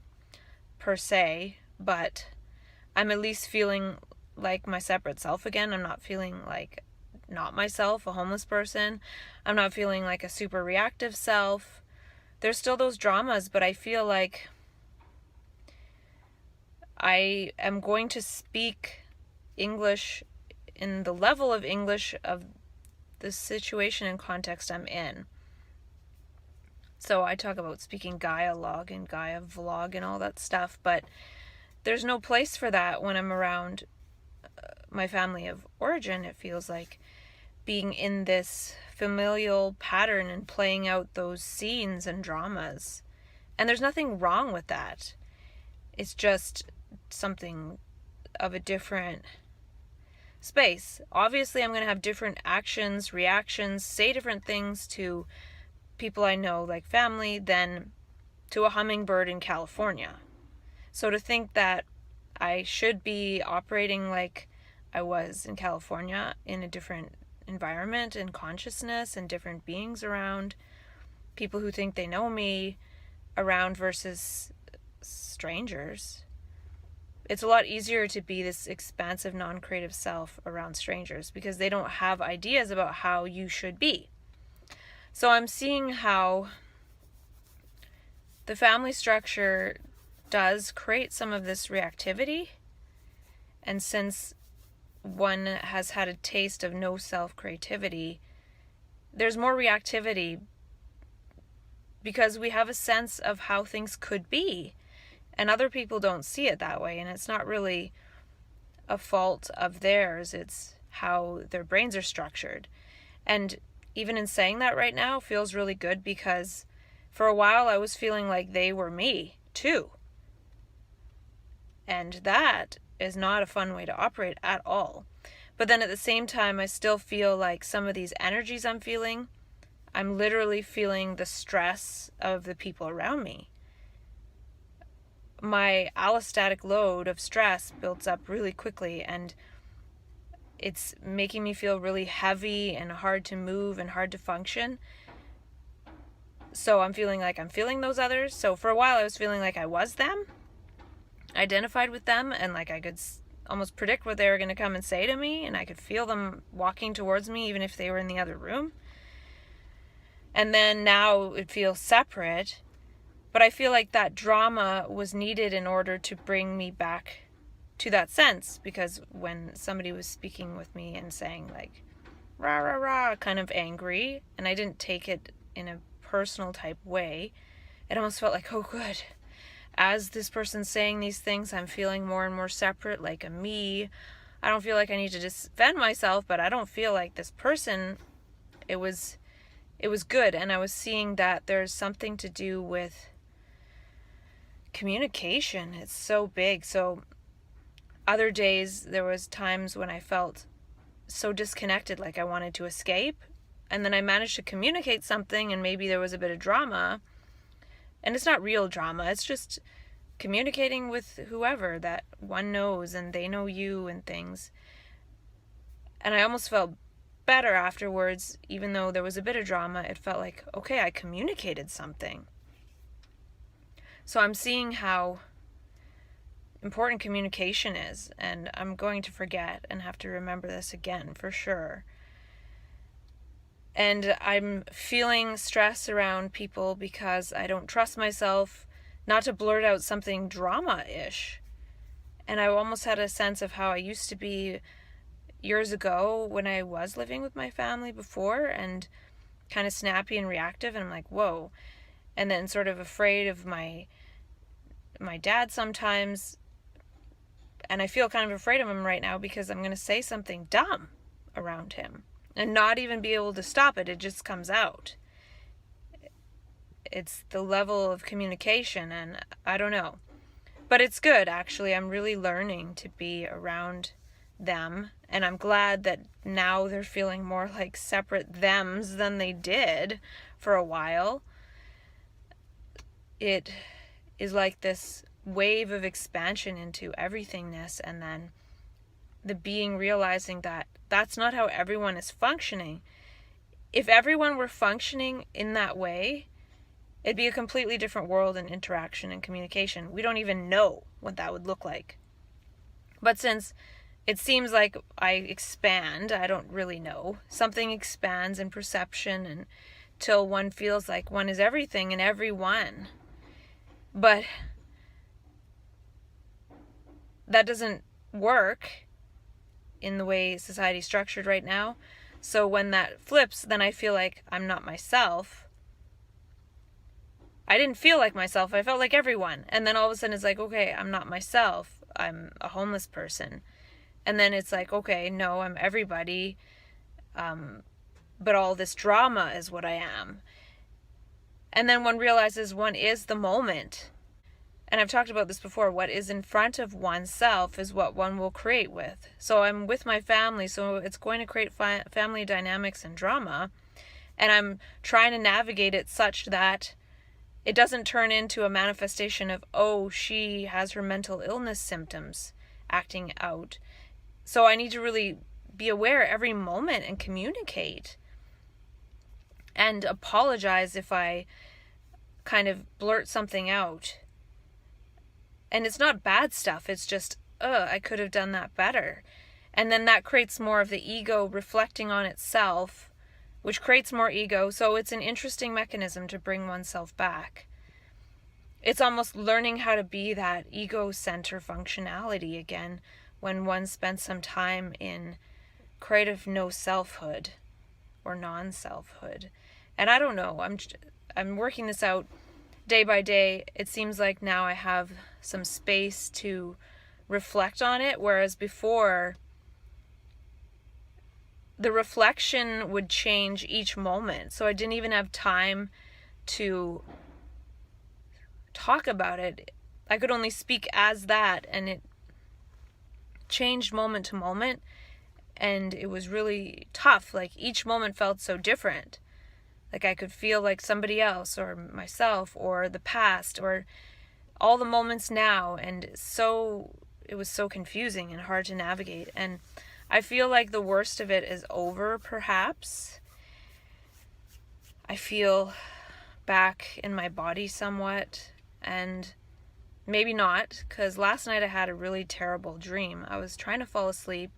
per se, but I'm at least feeling like my separate self again. I'm not feeling like not myself, a homeless person. I'm not feeling like a super reactive self. There's still those dramas, but I feel like I am going to speak English in the level of English of the situation and context I'm in. So I talk about speaking Gaia log and Gaia vlog and all that stuff, but there's no place for that when I'm around my family of origin. It feels like being in this familial pattern and playing out those scenes and dramas. And there's nothing wrong with that. It's just something of a different space. Obviously, I'm going to have different actions, reactions, say different things to people I know, like family, than to a hummingbird in California. So to think that I should be operating like I was in California, in a different environment and consciousness and different beings around, people who think they know me around versus strangers. It's a lot easier to be this expansive, non-creative self around strangers because they don't have ideas about how you should be. So I'm seeing how the family structure does create some of this reactivity. And since one has had a taste of no self-creativity, there's more reactivity because we have a sense of how things could be. And other people don't see it that way. And it's not really a fault of theirs. It's how their brains are structured. And even in saying that right now feels really good because for a while I was feeling like they were me too. And that is not a fun way to operate at all. But then at the same time, I still feel like some of these energies I'm feeling, I'm literally feeling the stress of the people around me. My allostatic load of stress builds up really quickly, and it's making me feel really heavy and hard to move and hard to function. So I'm feeling like I'm feeling those others. So for a while I was feeling like I was them, identified with them, and like I could almost predict what they were going to come and say to me, and I could feel them walking towards me even if they were in the other room. And then now it feels separate. But I feel like that drama was needed in order to bring me back to that sense, because when somebody was speaking with me and saying like, rah, rah, rah, kind of angry, and I didn't take it in a personal type way, it almost felt like, oh good, as this person's saying these things, I'm feeling more and more separate, like a me. I don't feel like I need to defend myself, but I don't feel like this person. It was good, and I was seeing that there's something to do with communication. It's so big. So other days there was times when I felt so disconnected, like I wanted to escape, and then I managed to communicate something, and maybe there was a bit of drama, and it's not real drama, it's just communicating with whoever that one knows and they know you and things. And I almost felt better afterwards. Even though there was a bit of drama, it felt like, okay, I communicated something. So I'm seeing how important communication is, and I'm going to forget and have to remember this again for sure. And I'm feeling stress around people because I don't trust myself not to blurt out something drama-ish. And I almost had a sense of how I used to be years ago when I was living with my family before, and kind of snappy and reactive, and I'm like, whoa. And then sort of afraid of my dad sometimes, and I feel kind of afraid of him right now because I'm going to say something dumb around him and not even be able to stop it. It just comes out. It's the level of communication, and I don't know. But it's good, actually. I'm really learning to be around them, and I'm glad that now they're feeling more like separate thems than they did for a while. It is like this wave of expansion into everythingness, and then the being realizing that that's not how everyone is functioning. If everyone were functioning in that way, it'd be a completely different world and interaction and communication. We don't even know what that would look like. But since it seems like I expand, I don't really know. Something expands in perception until one feels like one is everything and everyone. But that doesn't work in the way society's structured right now. So when that flips, then I feel like I'm not myself. I didn't feel like myself. I felt like everyone. And then all of a sudden it's like, okay, I'm not myself. I'm a homeless person. And then it's like, okay, no, I'm everybody. But all this drama is what I am. And then one realizes one is the moment. And I've talked about this before. What is in front of oneself is what one will create with. So I'm with my family, so it's going to create family dynamics and drama. And I'm trying to navigate it such that it doesn't turn into a manifestation of, oh, she has her mental illness symptoms acting out. So I need to really be aware every moment and communicate. And apologize if I kind of blurt something out. And it's not bad stuff. It's just, I could have done that better. And then that creates more of the ego reflecting on itself, which creates more ego. So it's an interesting mechanism to bring oneself back. It's almost learning how to be that ego center functionality again when one spent some time in creative no selfhood or non-selfhood. And I don't know, I'm working this out day by day. It seems like now I have some space to reflect on it, whereas before the reflection would change each moment. So I didn't even have time to talk about it. I could only speak as that, and it changed moment to moment, and it was really tough. Like each moment felt so different. Like I could feel like somebody else or myself or the past or all the moments now, and it was so confusing and hard to navigate. And I feel like the worst of it is over, perhaps. I feel back in my body somewhat, and maybe not, because last night I had a really terrible dream. I was trying to fall asleep.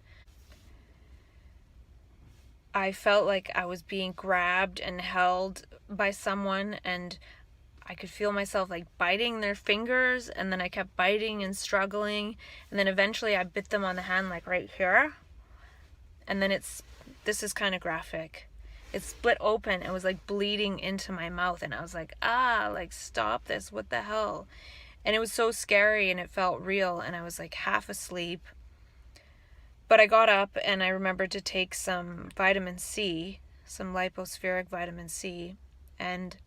I felt like I was being grabbed and held by someone, and I could feel myself like biting their fingers, and then I kept biting and struggling, and then eventually I bit them on the hand like right here. And then this is kind of graphic. It split open and was like bleeding into my mouth, and I was like, like stop this, what the hell? And it was so scary, and it felt real, and I was like half asleep. But I got up and I remembered to take some vitamin C, some lipospheric vitamin C, and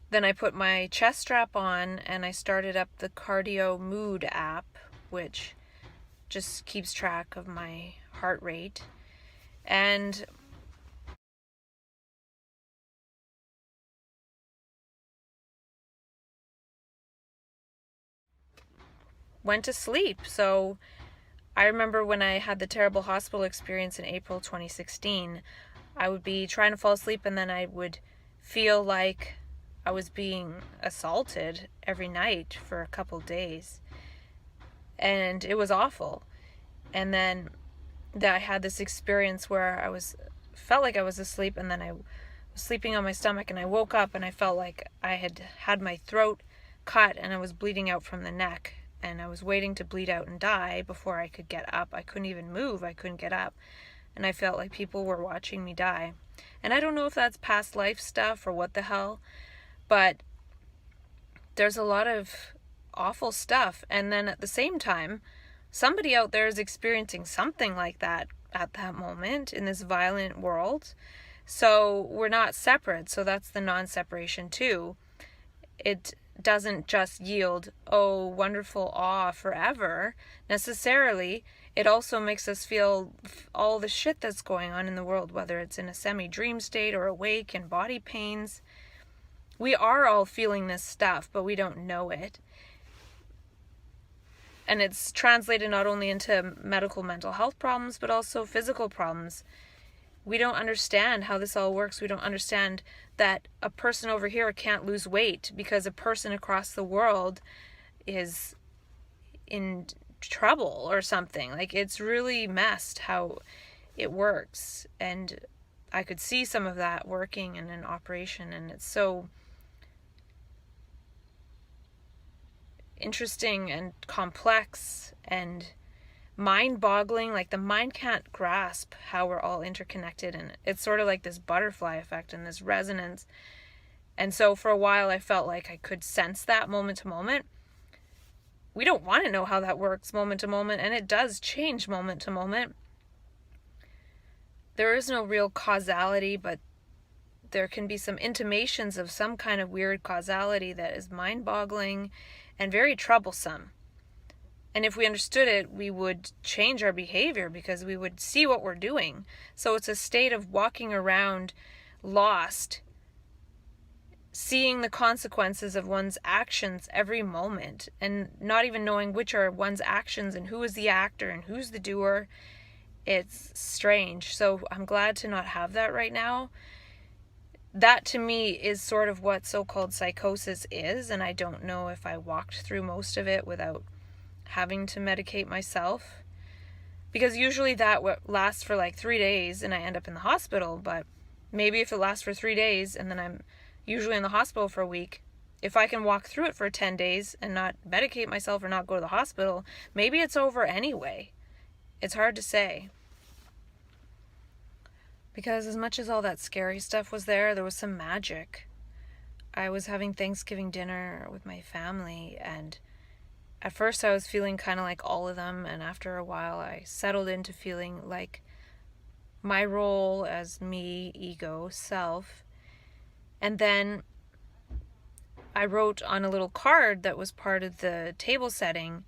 then I put my chest strap on and I started up the Cardio Mood app, which just keeps track of my heart rate, and went to sleep. So I remember when I had the terrible hospital experience in April 2016, I would be trying to fall asleep, and then I would feel like I was being assaulted every night for a couple days. And it was awful. And then I had this experience where felt like I was asleep, and then I was sleeping on my stomach, and I woke up and I felt like I had my throat cut and I was bleeding out from the neck, and I was waiting to bleed out and die before I could get up. I couldn't even move. I couldn't get up. And I felt like people were watching me die. And I don't know if that's past life stuff or what the hell, but there's a lot of awful stuff. And then at the same time, somebody out there is experiencing something like that at that moment in this violent world. So we're not separate. So that's the non-separation too. It doesn't just yield, oh, wonderful awe forever, necessarily. It also makes us feel all the shit that's going on in the world, whether it's in a semi-dream state or awake and body pains. We are all feeling this stuff, but we don't know it. And it's translated not only into medical mental health problems, but also physical problems. We don't understand how this all works. We don't understand that a person over here can't lose weight because a person across the world is in trouble or something. Like, it's really messed how it works. And I could see some of that working in an operation, and it's so interesting and complex and mind-boggling. Like, the mind can't grasp how we're all interconnected, and it's sort of like this butterfly effect and this resonance. And so for a while I felt like I could sense that moment to moment. We don't want to know how that works moment to moment, and it does change moment to moment. There is no real causality, but there can be some intimations of some kind of weird causality that is mind-boggling and very troublesome. And if we understood it, we would change our behavior because we would see what we're doing. So it's a state of walking around lost, seeing the consequences of one's actions every moment, and not even knowing which are one's actions and who is the actor and who's the doer. It's strange. So I'm glad to not have that right now. That to me is sort of what so-called psychosis is, and I don't know if I walked through most of it without having to medicate myself, because usually that lasts for like 3 days and I end up in the hospital. But maybe if it lasts for 3 days and then I'm usually in the hospital for a week, if I can walk through it for 10 days and not medicate myself or not go to the hospital, maybe it's over anyway. It's hard to say, because as much as all that scary stuff was there was some magic. I was having Thanksgiving dinner with my family, and at first I was feeling kind of like all of them, and after a while I settled into feeling like my role as me, ego, self. And then I wrote on a little card that was part of the table setting.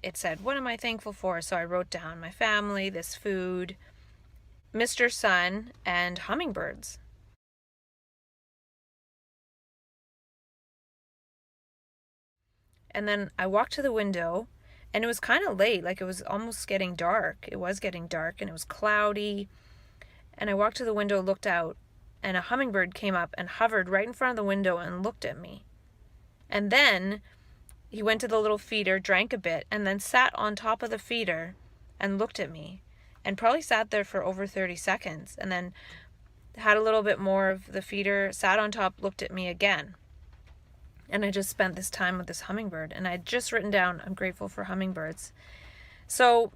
It said, what am I thankful for? So I wrote down my family, this food, Mr. Sun, and hummingbirds. And then I walked to the window, and it was kind of late, like it was almost getting dark. It was getting dark, and it was cloudy. And I walked to the window, looked out, and a hummingbird came up and hovered right in front of the window and looked at me. And then he went to the little feeder, drank a bit, and then sat on top of the feeder and looked at me, and probably sat there for over 30 seconds, and then had a little bit more of the feeder, sat on top, looked at me again. And I just spent this time with this hummingbird, and I had just written down, I'm grateful for hummingbirds. So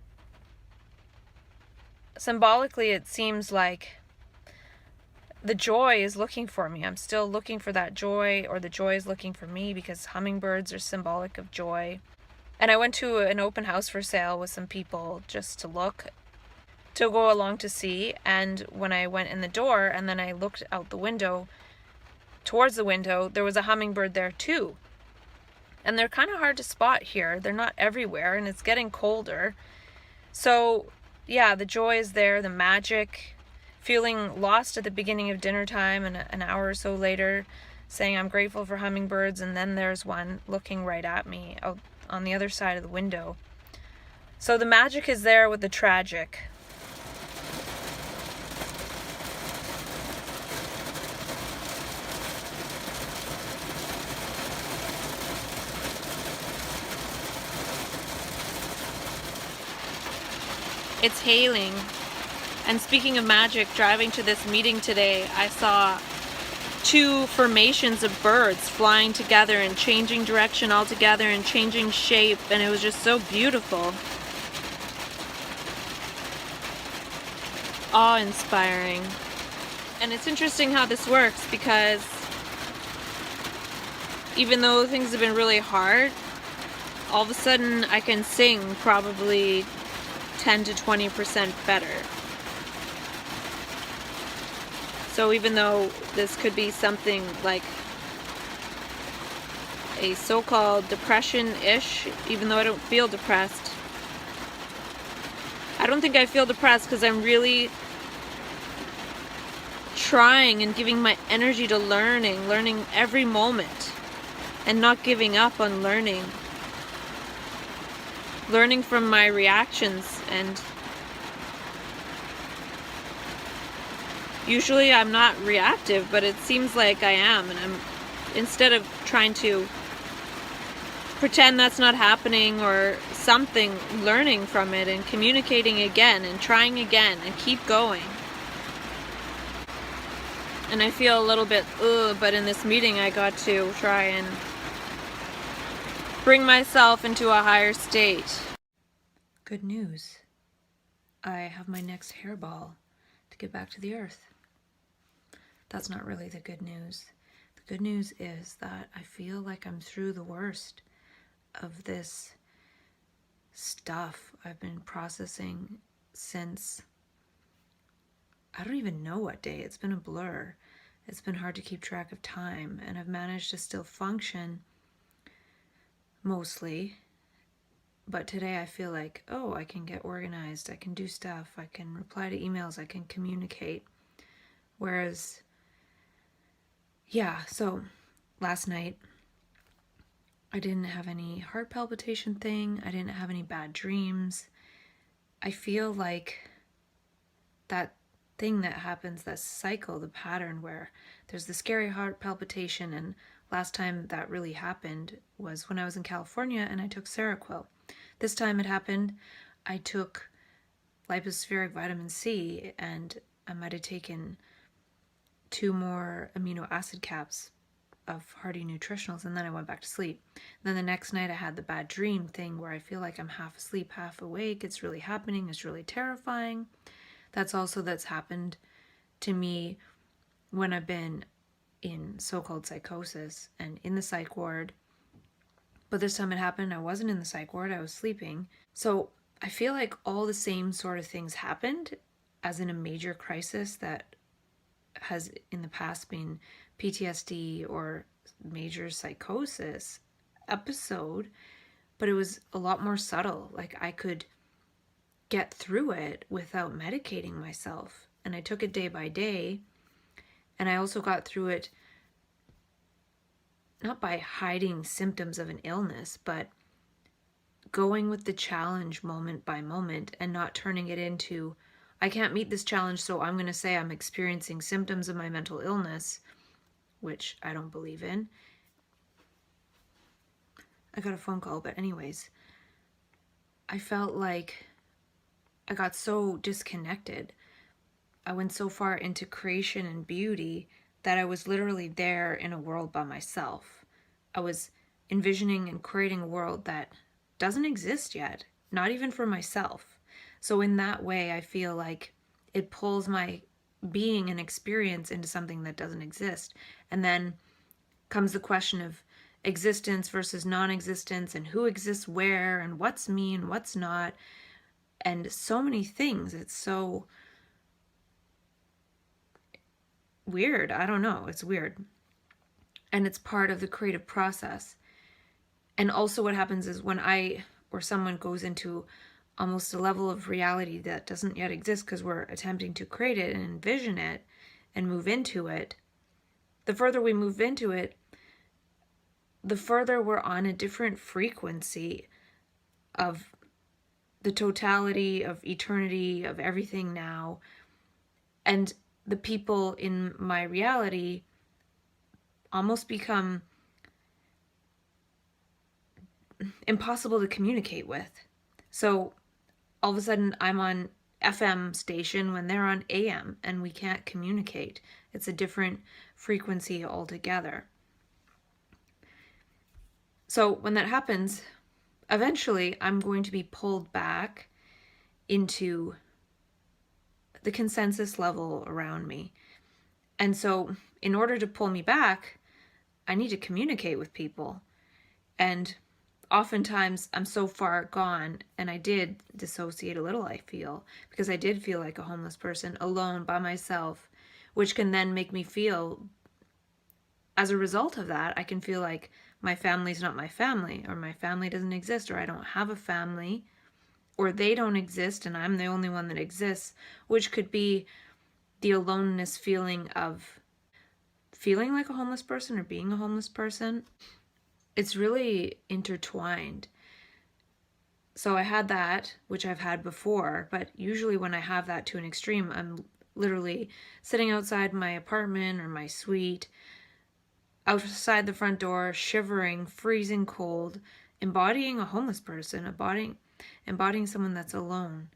symbolically, it seems like the joy is looking for me. I'm still looking for that joy, or the joy is looking for me, because hummingbirds are symbolic of joy. And I went to an open house for sale with some people just to look, to go along to see. And when I went in the door and then I looked out the window, towards the window, there was a hummingbird there too. And they're kind of hard to spot here. They're not everywhere, and it's getting colder. So yeah, the joy is there, the magic. Feeling lost at the beginning of dinner time, and an hour or so later saying I'm grateful for hummingbirds, and then there's one looking right at me out on the other side of the window. So the magic is there with the tragic. It's hailing. And speaking of magic, driving to this meeting today, I saw two formations of birds flying together and changing direction altogether and changing shape, and it was just so beautiful. Awe-inspiring. And it's interesting how this works, because even though things have been really hard, all of a sudden I can sing probably 10 to 20% better. So even though this could be something like a so-called depression-ish, even though I don't feel depressed, I don't think I feel depressed because I'm really trying and giving my energy to learning every moment, and not giving up on learning from my reactions. And usually I'm not reactive, but it seems like I am, and I'm, instead of trying to pretend that's not happening or something, learning from it and communicating again and trying again and keep going. And I feel a little bit but in this meeting I got to try and bring myself into a higher state. Good news. I have my next hairball to get back to the earth. That's not really the good news. The good news is that I feel like I'm through the worst of this stuff I've been processing since, I don't even know what day. It's been a blur. It's been hard to keep track of time, and I've managed to still function mostly. But today I feel like, oh, I can get organized, I can do stuff, I can reply to emails, I can communicate. Whereas, yeah, so last night I didn't have any heart palpitation thing, I didn't have any bad dreams. I feel like that thing that happens, that cycle, the pattern where there's the scary heart palpitation, and last time that really happened was when I was in California and I took Seroquel. This time it happened, I took lipospheric vitamin C, and I might have taken 2 more amino acid caps of hearty nutritionals, and then I went back to sleep. Then the next night I had the bad dream thing where I feel like I'm half asleep, half awake. It's really happening. It's really terrifying. That's happened to me when I've been in so-called psychosis and in the psych ward. But this time it happened, I wasn't in the psych ward, I was sleeping. So I feel like all the same sort of things happened as in a major crisis that has in the past been PTSD or major psychosis episode, but it was a lot more subtle. Like I could get through it without medicating myself. And I took it day by day. And I also got through it not by hiding symptoms of an illness, but going with the challenge moment by moment and not turning it into, I can't meet this challenge, so I'm going to say I'm experiencing symptoms of my mental illness, which I don't believe in. I got a phone call, but anyways, I felt like I got so disconnected. I went so far into creation and beauty that I was literally there in a world by myself. I was envisioning and creating a world that doesn't exist yet, not even for myself. So in that way, I feel like it pulls my being and experience into something that doesn't exist. And then comes the question of existence versus non-existence, and who exists where, and what's me and what's not, and so many things. It's so weird. I don't know. It's weird. And it's part of the creative process. And also what happens is when I or someone goes into almost a level of reality that doesn't yet exist because we're attempting to create it and envision it and move into it, the further we move into it, the further we're on a different frequency of the totality of eternity, of everything now. And the people in my reality almost become impossible to communicate with. So all of a sudden I'm on FM station when they're on AM, and we can't communicate. It's a different frequency altogether. So when that happens, eventually I'm going to be pulled back into the consensus level around me. And so in order to pull me back, I need to communicate with people. And oftentimes I'm so far gone, and I did dissociate a little, I feel, because I did feel like a homeless person alone by myself, which can then make me feel, as a result of that, I can feel like my family's not my family, or my family doesn't exist, or I don't have a family, or they don't exist and I'm the only one that exists, which could be the aloneness feeling of feeling like a homeless person or being a homeless person. It's really intertwined. So I had that, which I've had before, but usually when I have that to an extreme, I'm literally sitting outside my apartment or my suite, outside the front door, shivering, freezing cold, embodying a homeless person, embodying someone that's alone,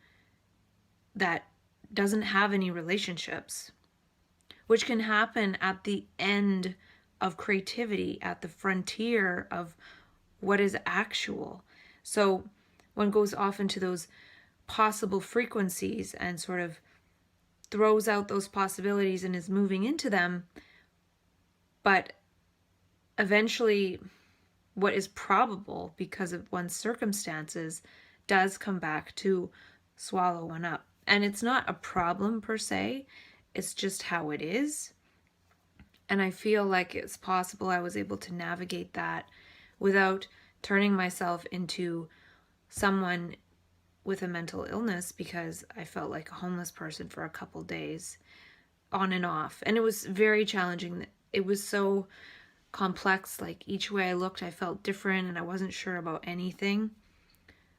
that doesn't have any relationships, which can happen at the end of creativity, at the frontier of what is actual. So one goes off into those possible frequencies and sort of throws out those possibilities and is moving into them. But eventually, what is probable because of one's circumstances does come back to swallow one up. And it's not a problem per se, it's just how it is. And I feel like it's possible I was able to navigate that without turning myself into someone with a mental illness, because I felt like a homeless person for a couple days on and off. And it was very challenging. It was so complex. Like each way I looked, I felt different and I wasn't sure about anything.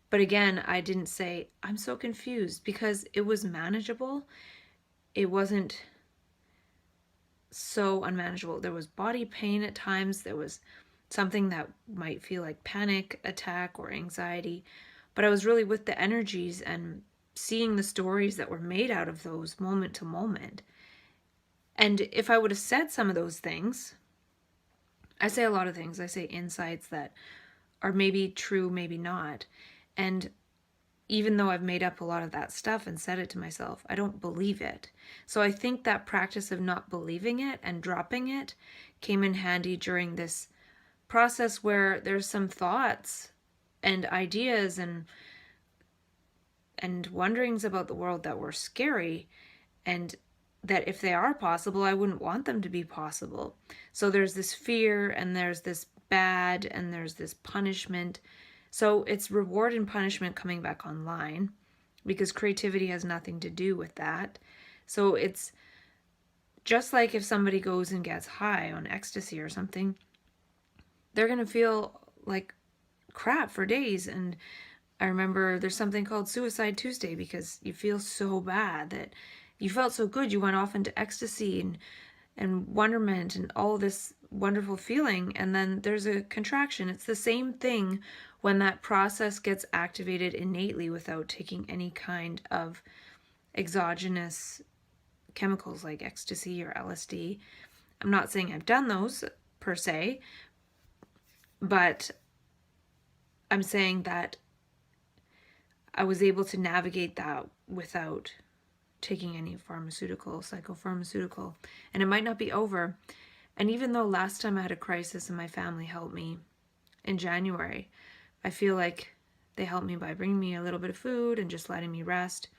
But again, I didn't say, I'm so confused, because it was manageable. It wasn't so unmanageable. There was body pain at times. There was something that might feel like panic attack or anxiety. But I was really with the energies and seeing the stories that were made out of those moment to moment. And if I would have said some of those things, I say a lot of things. I say insights that are maybe true, maybe not. And even though I've made up a lot of that stuff and said it to myself, I don't believe it. So I think that practice of not believing it and dropping it came in handy during this process where there's some thoughts and ideas and wonderings about the world that were scary, and that if they are possible, I wouldn't want them to be possible. So there's this fear, and there's this bad, and there's this punishment. So it's reward and punishment coming back online, because creativity has nothing to do with that. So it's just like if somebody goes and gets high on ecstasy or something, they're going to feel like crap for days. And I remember there's something called Suicide Tuesday, because you feel so bad that you felt so good. You went off into ecstasy and wonderment and all this wonderful feeling. And then there's a contraction. It's the same thing when that process gets activated innately without taking any kind of exogenous chemicals like ecstasy or LSD. I'm not saying I've done those per se, but I'm saying that I was able to navigate that without taking any psychopharmaceutical, and it might not be over. And even though last time I had a crisis and my family helped me in January, I feel like they helped me by bringing me a little bit of food and just letting me rest.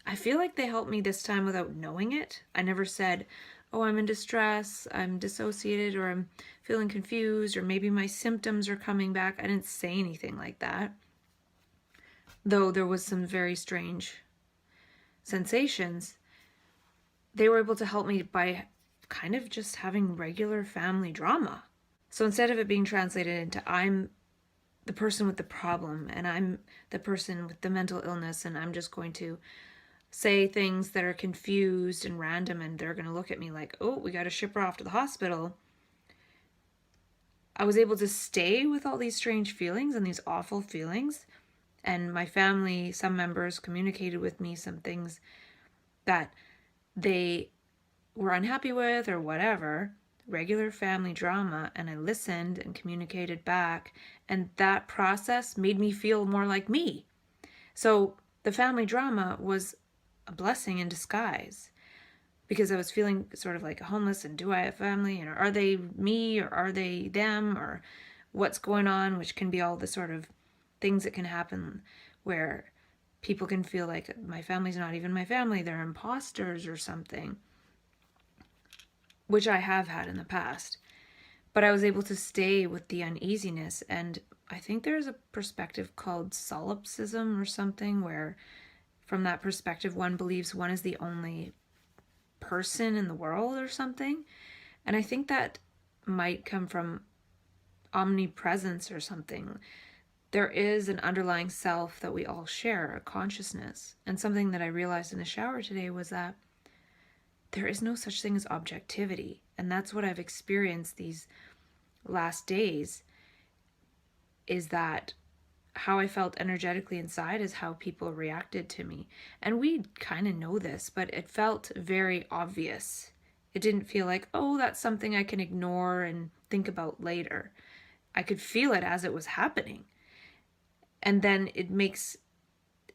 I feel like they helped me this time without knowing it. I never said, oh, I'm in distress, I'm dissociated, or I'm feeling confused, or maybe my symptoms are coming back. I didn't say anything like that, though there was some very strange sensations. They were able to help me by kind of just having regular family drama. So instead of it being translated into I'm the person with the problem and I'm the person with the mental illness, and I'm just going to say things that are confused and random, and they're going to look at me like, oh, we got to ship her off to the hospital. I was able to stay with all these strange feelings and these awful feelings And my family, some members communicated with me some things that they were unhappy with or whatever, regular family drama, and I listened and communicated back, and that process made me feel more like me. So the family drama was a blessing in disguise, because I was feeling sort of like homeless, and do I have family, and are they me or are they them, or what's going on, which can be all the sort of things that can happen where people can feel like my family's not even my family, they're imposters or something, which I have had in the past. But I was able to stay with the uneasiness, and I think there's a perspective called solipsism or something, where from that perspective one believes one is the only person in the world or something. And I think that might come from omnipresence or something. There is an underlying self that we all share, a consciousness. And something that I realized in the shower today was that there is no such thing as objectivity. And that's what I've experienced these last days, is that how I felt energetically inside is how people reacted to me. And we kind of know this, but it felt very obvious. It didn't feel like, oh, that's something I can ignore and think about later. I could feel it as it was happening. And then it makes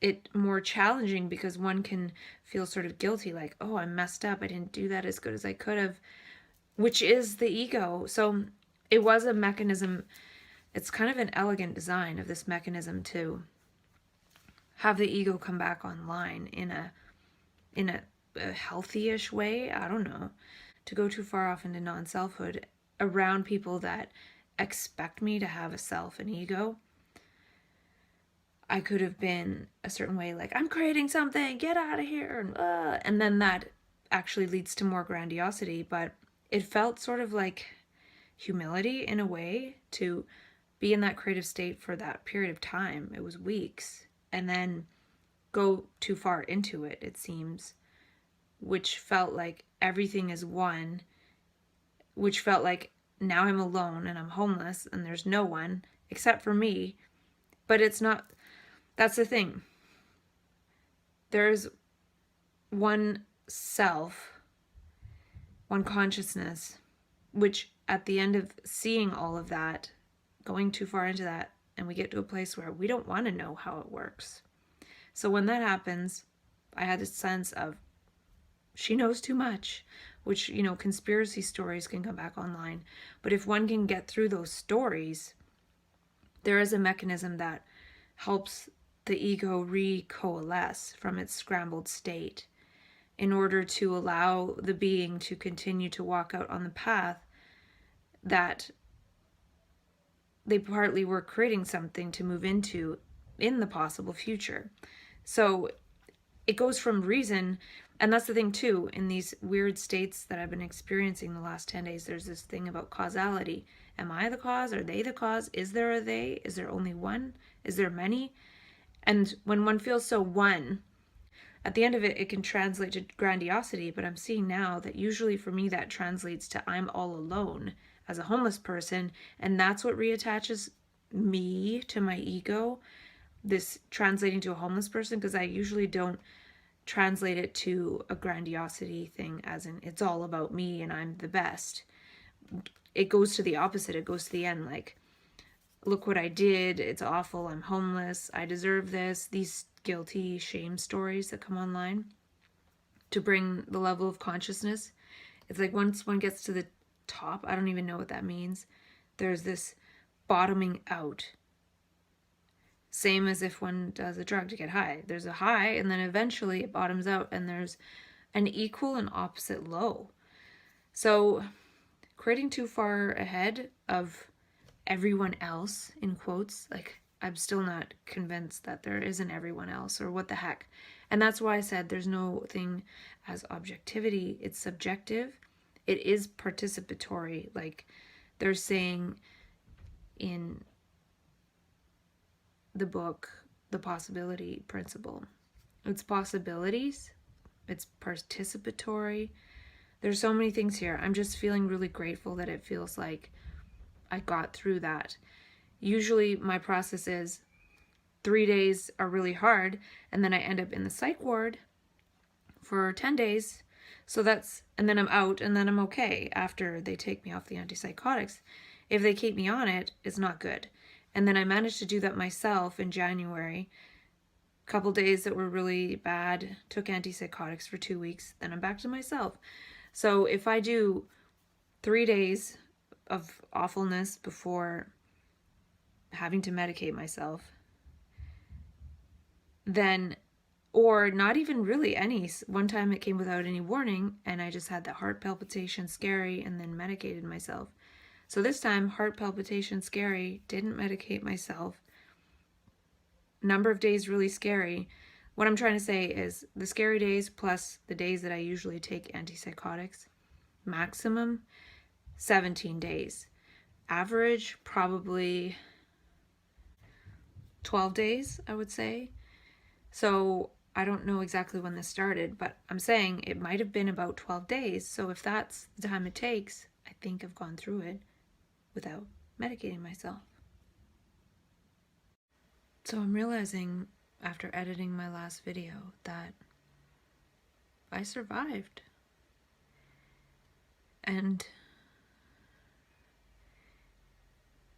it more challenging, because one can feel sort of guilty, like, oh, I messed up, I didn't do that as good as I could have, which is the ego. So it was a mechanism. It's kind of an elegant design of this mechanism to have the ego come back online in a healthy-ish way. I don't know, to go too far off into non-selfhood around people that expect me to have a self and ego. I could have been a certain way, like, I'm creating something, get out of here, and then that actually leads to more grandiosity. But it felt sort of like humility in a way to be in that creative state for that period of time. It was weeks, and then go too far into it, it seems, which felt like everything is one, which felt like now I'm alone and I'm homeless and there's no one except for me. But it's not. That's the thing. There's one self, one consciousness, which at the end of seeing all of that, going too far into that, and we get to a place where we don't want to know how it works. So when that happens, I had this sense of, she knows too much, which, you know, conspiracy stories can come back online. But if one can get through those stories, there is a mechanism that helps the ego recoalesce from its scrambled state in order to allow the being to continue to walk out on the path that they partly were creating something to move into in the possible future. So it goes from reason, and that's the thing too, in these weird states that I've been experiencing the last 10 days, there's this thing about causality. Am I the cause? Are they the cause? Is there a they? Is there only one? Is there many? And when one feels so one, at the end of it, it can translate to grandiosity. But I'm seeing now that usually for me that translates to I'm all alone as a homeless person. And that's what reattaches me to my ego, this translating to a homeless person, because I usually don't translate it to a grandiosity thing, as in it's all about me and I'm the best. It goes to the opposite. It goes to the end, like, look what I did, it's awful, I'm homeless, I deserve this, these guilty shame stories that come online to bring the level of consciousness. It's like once one gets to the top, I don't even know what that means, there's this bottoming out. Same as if one does a drug to get high. There's a high, and then eventually it bottoms out, and there's an equal and opposite low. So creating too far ahead of everyone else, in quotes, like, I'm still not convinced that there isn't everyone else, or what the heck. And that's why I said there's no thing as objectivity. It's subjective. It is participatory. Like they're saying in the book, The Possibility Principle. It's possibilities. It's participatory. There's so many things here. I'm just feeling really grateful that it feels like I got through that. Usually my process is 3 days are really hard, and then I end up in the psych ward for 10 days. So and then I'm out, and then I'm okay after they take me off the antipsychotics. If they keep me on it, it's not good. And then I managed to do that myself in January. A couple days that were really bad, took antipsychotics for 2 weeks, then I'm back to myself. So if I do 3 days of awfulness before having to medicate myself, then, or not even really any. One time it came without any warning, and I just had that heart palpitation, scary, and then medicated myself. So this time, heart palpitation, scary, didn't medicate myself. Number of days really scary. What I'm trying to say is the scary days plus the days that I usually take antipsychotics, maximum 17 days. Average, probably 12 days, I would say. So I don't know exactly when this started, but I'm saying it might have been about 12 days. So if that's the time it takes, I think I've gone through it without medicating myself. So I'm realizing after editing my last video that I survived. And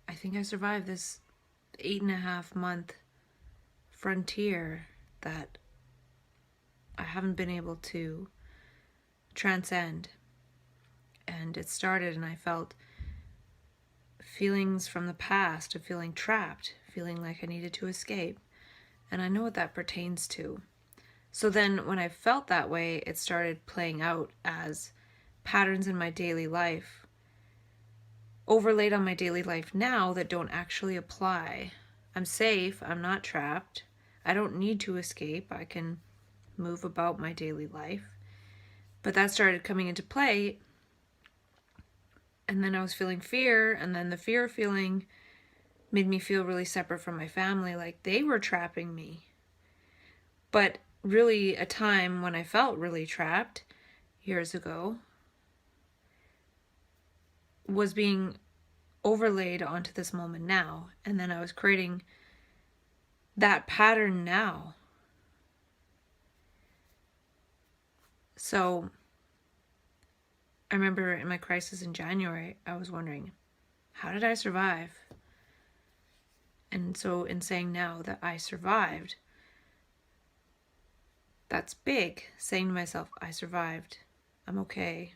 I think I survived this 8.5 month frontier that I haven't been able to transcend. And it started, and I felt feelings from the past of feeling trapped, feeling like I needed to escape. And I know what that pertains to. So then when I felt that way, it started playing out as patterns in my daily life, overlaid on my daily life now that don't actually apply. I'm safe, I'm not trapped, I don't need to escape, I can move about my daily life. But that started coming into play, and then I was feeling fear, and then the fear feeling made me feel really separate from my family, like they were trapping me. But really a time when I felt really trapped years ago was being overlaid onto this moment now, and then I was creating that pattern now. So I remember in my crisis in January, I was wondering, how did I survive? And so in saying now that I survived, that's big. Saying to myself, I survived. I'm okay.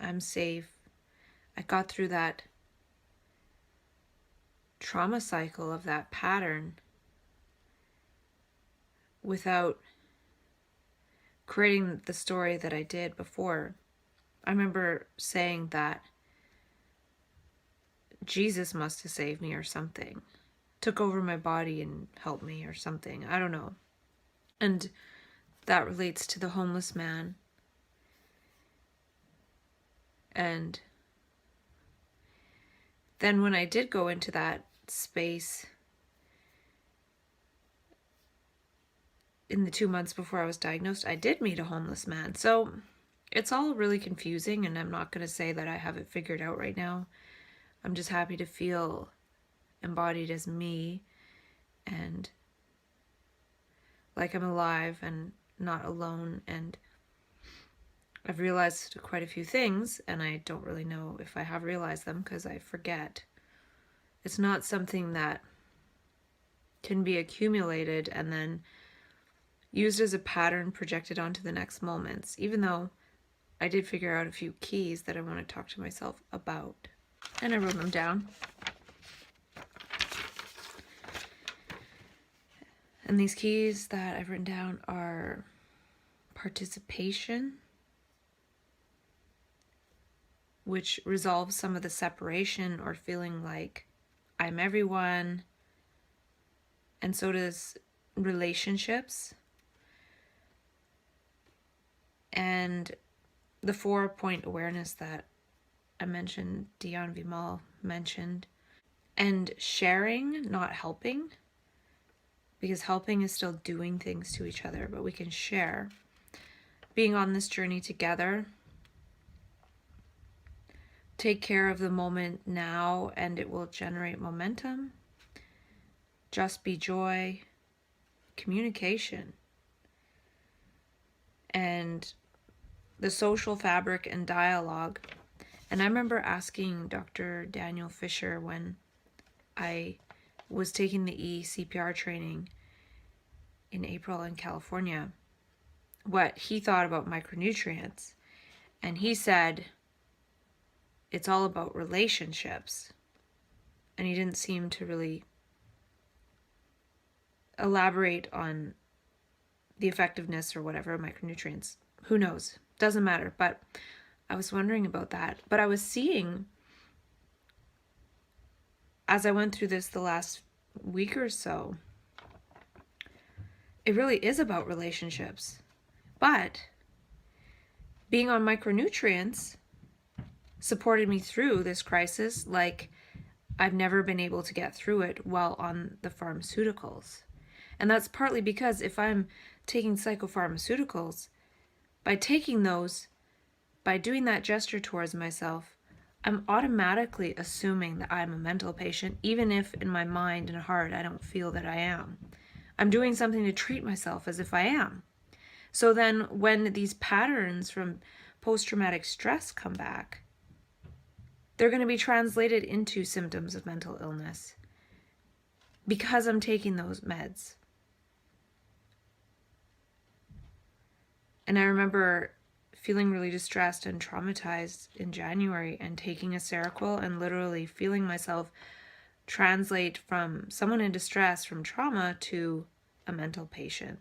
I'm safe. I got through that trauma cycle of that pattern without creating the story that I did before. I remember saying that Jesus must have saved me or something, took over my body and helped me or something. I don't know. And that relates to the homeless man. And then when I did go into that space in the 2 months before I was diagnosed, I did meet a homeless man. So it's all really confusing, and I'm not going to say that I have it figured out right now. I'm just happy to feel embodied as me and like I'm alive and not alone. And I've realized quite a few things, and I don't really know if I have realized them because I forget. It's not something that can be accumulated and then used as a pattern projected onto the next moments, even though I did figure out a few keys that I want to talk to myself about. And I wrote them down. And these keys that I've written down are participation, which resolves some of the separation or feeling like I'm everyone, and so does relationships. And the 4-point awareness that I mentioned, Dion Vimal mentioned, and sharing, not helping, because helping is still doing things to each other, but we can share. Being on this journey together, take care of the moment now and it will generate momentum. just be joy, communication, and the social fabric and dialogue. And I remember asking Dr. Daniel Fisher when I was taking the CPR training in April in California what he thought about micronutrients. And he said, it's all about relationships. And he didn't seem to really elaborate on the effectiveness or whatever of micronutrients. Who knows? Doesn't matter. But I was wondering about that. But I was seeing, as I went through this the last week or so, it really is about relationships. But being on micronutrients supported me through this crisis like I've never been able to get through it while on the pharmaceuticals. And that's partly because if I'm taking psychopharmaceuticals, by taking those, by doing that gesture towards myself, I'm automatically assuming that I'm a mental patient, even if in my mind and heart I don't feel that I am. I'm doing something to treat myself as if I am. So then when these patterns from post-traumatic stress come back, they're going to be translated into symptoms of mental illness because I'm taking those meds. And I remember feeling really distressed and traumatized in January and taking a Seroquel and literally feeling myself translate from someone in distress from trauma to a mental patient.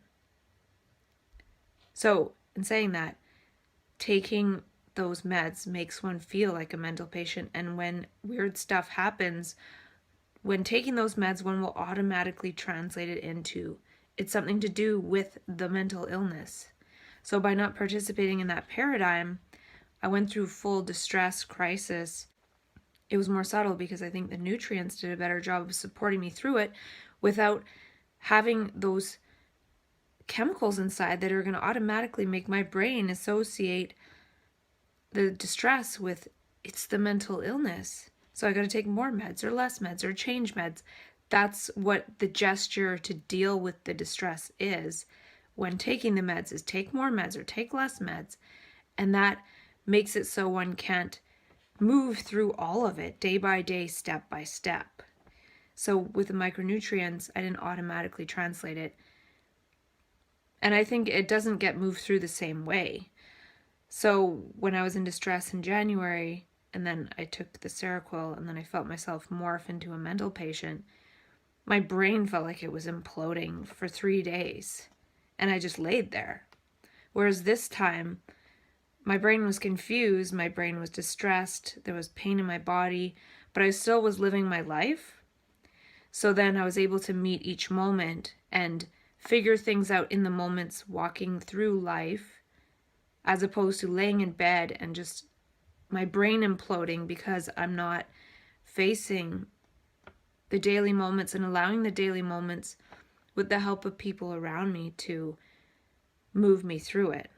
So, in saying that, taking those meds makes one feel like a mental patient, and when weird stuff happens, when taking those meds, one will automatically translate it into it's something to do with the mental illness. So by not participating in that paradigm, I went through full distress, crisis. It was more subtle because I think the nutrients did a better job of supporting me through it without having those chemicals inside that are going to automatically make my brain associate the distress with it's the mental illness. So I got to take more meds or less meds or change meds. That's what the gesture to deal with the distress is when taking the meds, is take more meds or take less meds. And that makes it so one can't move through all of it day by day, step by step. So with the micronutrients, I didn't automatically translate it. And I think it doesn't get moved through the same way. So when I was in distress in January, and then I took the Seroquel, and then I felt myself morph into a mental patient, my brain felt like it was imploding for 3 days. And I just laid there. Whereas this time, my brain was confused, my brain was distressed, there was pain in my body, but I still was living my life. So then I was able to meet each moment and figure things out in the moments walking through life, as opposed to laying in bed and just my brain imploding because I'm not facing the daily moments and allowing the daily moments with the help of people around me to move me through it.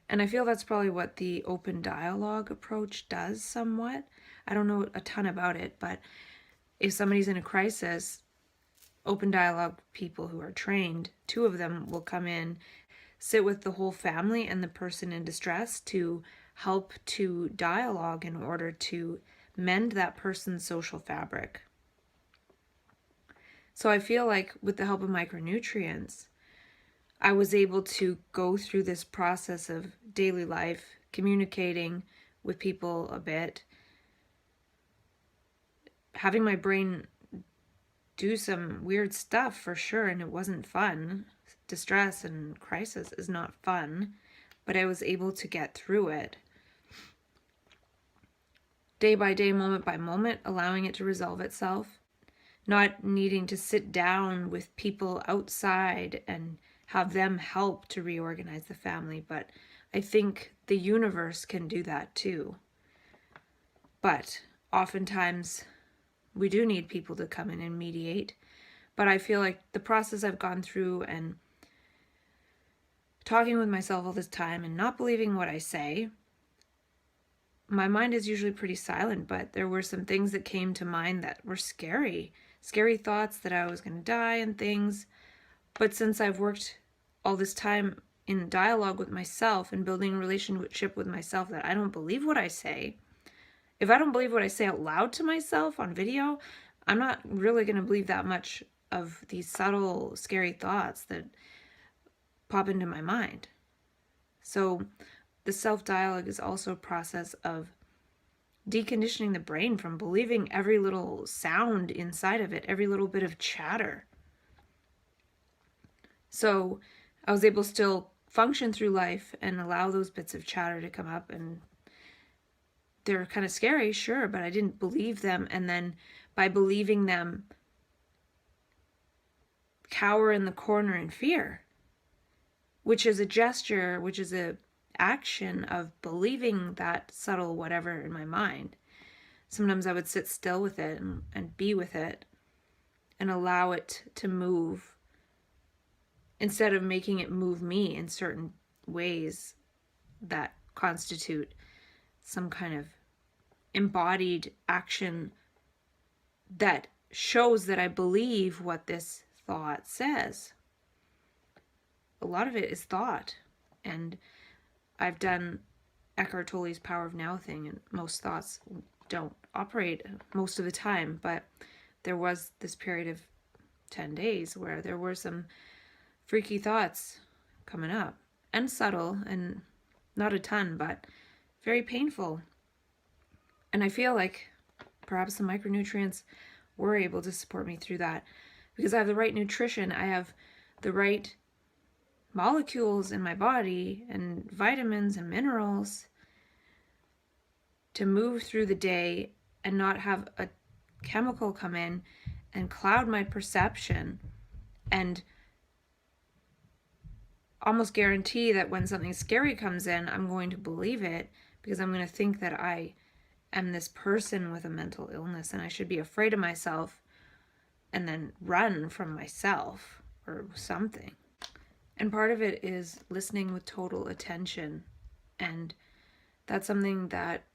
And I feel that's probably what the open dialogue approach does somewhat. I don't know a ton about it, but if somebody's in a crisis, open dialogue people who are trained, 2 of them will come in, sit with the whole family and the person in distress to help to dialogue in order to mend that person's social fabric. So I feel like with the help of micronutrients, I was able to go through this process of daily life, communicating with people a bit, having my brain do some weird stuff for sure, and it wasn't fun. Distress and crisis is not fun, but I was able to get through it. Day by day, moment by moment, allowing it to resolve itself. Not needing to sit down with people outside and have them help to reorganize the family, but I think the universe can do that too. But oftentimes we do need people to come in and mediate. But I feel like the process I've gone through and talking with myself all this time and not believing what I say, my mind is usually pretty silent, but there were some things that came to mind that were scary scary thoughts that I was going to die and things. But since I've worked all this time in dialogue with myself and building a relationship with myself that I don't believe what I say, if I don't believe what I say out loud to myself on video, I'm not really going to believe that much of these subtle, scary thoughts that pop into my mind. So the self-dialogue is also a process of deconditioning the brain from believing every little sound inside of it, every little bit of chatter. So I was able to still function through life and allow those bits of chatter to come up, and they're kind of scary, sure, but I didn't believe them, and then by believing them, cower in the corner in fear, which is a gesture, which is a action of believing that subtle whatever in my mind. Sometimes I would sit still with it and be with it and allow it to move instead of making it move me in certain ways that constitute some kind of embodied action that shows that I believe what this thought says. A lot of it is thought, and I've done Eckhart Tolle's Power of Now thing, and most thoughts don't operate most of the time, but there was this period of 10 days where there were some freaky thoughts coming up, and subtle, and not a ton, but very painful. And I feel like perhaps the micronutrients were able to support me through that, because I have the right nutrition, I have the right molecules in my body and vitamins and minerals to move through the day and not have a chemical come in and cloud my perception and almost guarantee that when something scary comes in, I'm going to believe it, because I'm going to think that I am this person with a mental illness and I should be afraid of myself and then run from myself or something. And part of it is listening with total attention. And that's something that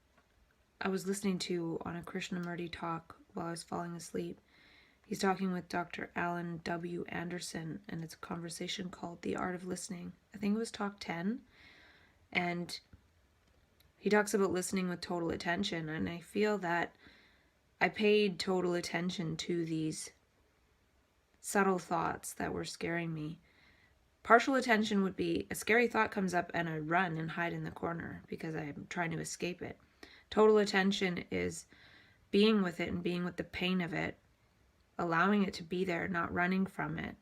I was listening to on a Krishnamurti talk while I was falling asleep. He's talking with Dr. Alan W. Anderson, and it's a conversation called The Art of Listening. I think it was talk 10. And he talks about listening with total attention, and I feel that I paid total attention to these subtle thoughts that were scaring me. Partial attention would be a scary thought comes up and I run and hide in the corner because I'm trying to escape it. Total attention is being with it and being with the pain of it, allowing it to be there, not running from it,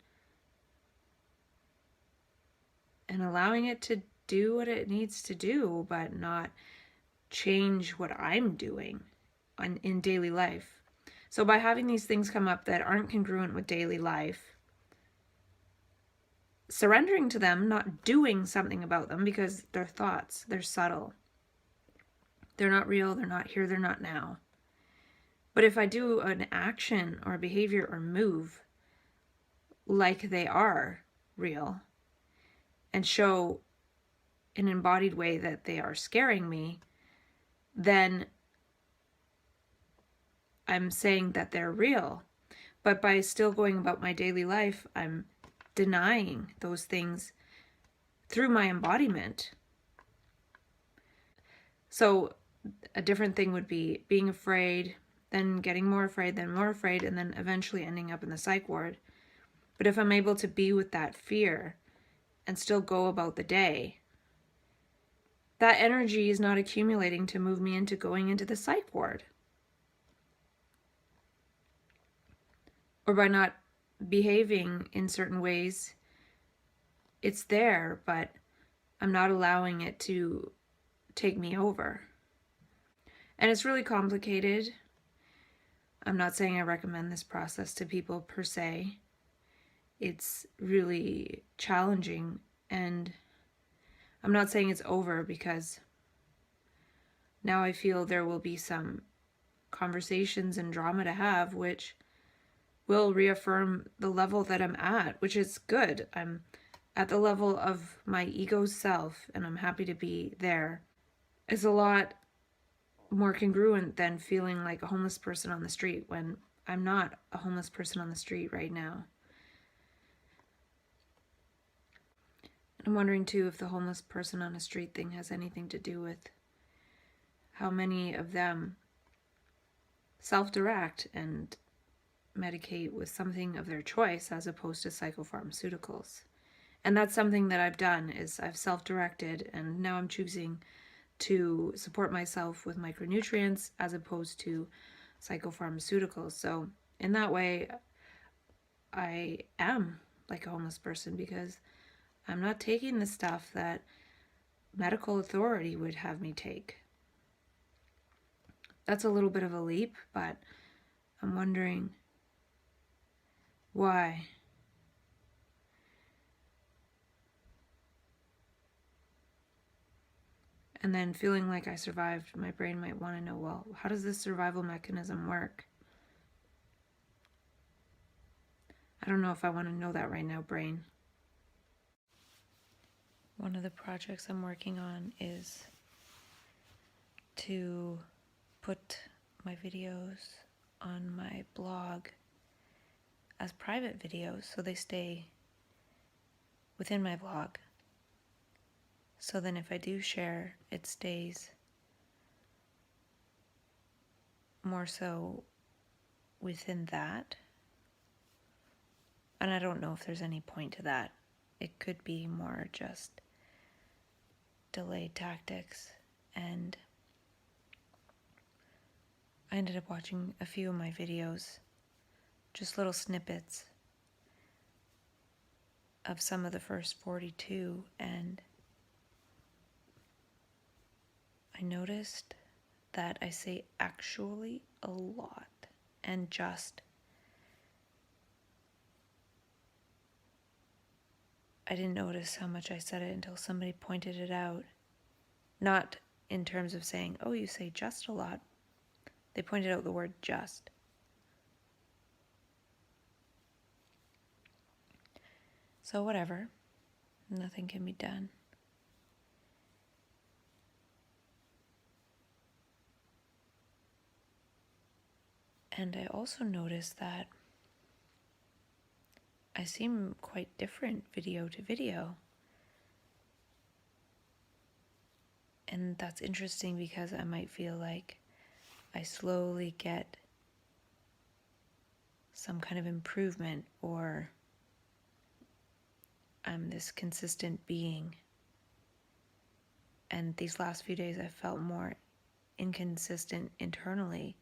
and allowing it to do what it needs to do, but not change what I'm doing in daily life. So by having these things come up that aren't congruent with daily life, surrendering to them, not doing something about them, because they're thoughts, they're subtle. They're not real, they're not here, they're not now. But if I do an action or behavior or move like they are real and show in an embodied way that they are scaring me, then I'm saying that they're real. But by still going about my daily life, I'm denying those things through my embodiment. So a different thing would be being afraid, then getting more afraid, then more afraid, and then eventually ending up in the psych ward. But if I'm able to be with that fear and still go about the day, that energy is not accumulating to move me into going into the psych ward. Or by not behaving in certain ways, it's there, but I'm not allowing it to take me over. And it's really complicated. I'm not saying I recommend this process to people per se. It's really challenging, and I'm not saying it's over, because now I feel there will be some conversations and drama to have, which will reaffirm the level that I'm at, which is good. I'm at the level of my ego self, and I'm happy to be there. It's a lot more congruent than feeling like a homeless person on the street when I'm not a homeless person on the street right now. I'm wondering too if the homeless person on the street thing has anything to do with how many of them self-direct and medicate with something of their choice as opposed to psychopharmaceuticals. And that's something that I've done, is I've self-directed, and now I'm choosing to support myself with micronutrients as opposed to psychopharmaceuticals. So in that way, I am like a homeless person, because I'm not taking the stuff that medical authority would have me take. That's a little bit of a leap, but I'm wondering why. And then feeling like I survived, my brain might want to know, well, how does this survival mechanism work? I don't know if I want to know that right now, brain. One of the projects I'm working on is to put my videos on my blog as private videos, so they stay within my blog. So then if I do share, it stays more so within that. And I don't know if there's any point to that. It could be more just delay tactics. And I ended up watching a few of my videos, just little snippets of some of the first 42, and I noticed that I say actually a lot, and just. I didn't notice how much I said it until somebody pointed it out. Not in terms of saying, oh, you say just a lot. They pointed out the word just. So whatever. Nothing can be done. And I also noticed that I seem quite different video to video. And that's interesting, because I might feel like I slowly get some kind of improvement, or I'm this consistent being. And these last few days I felt more inconsistent internally.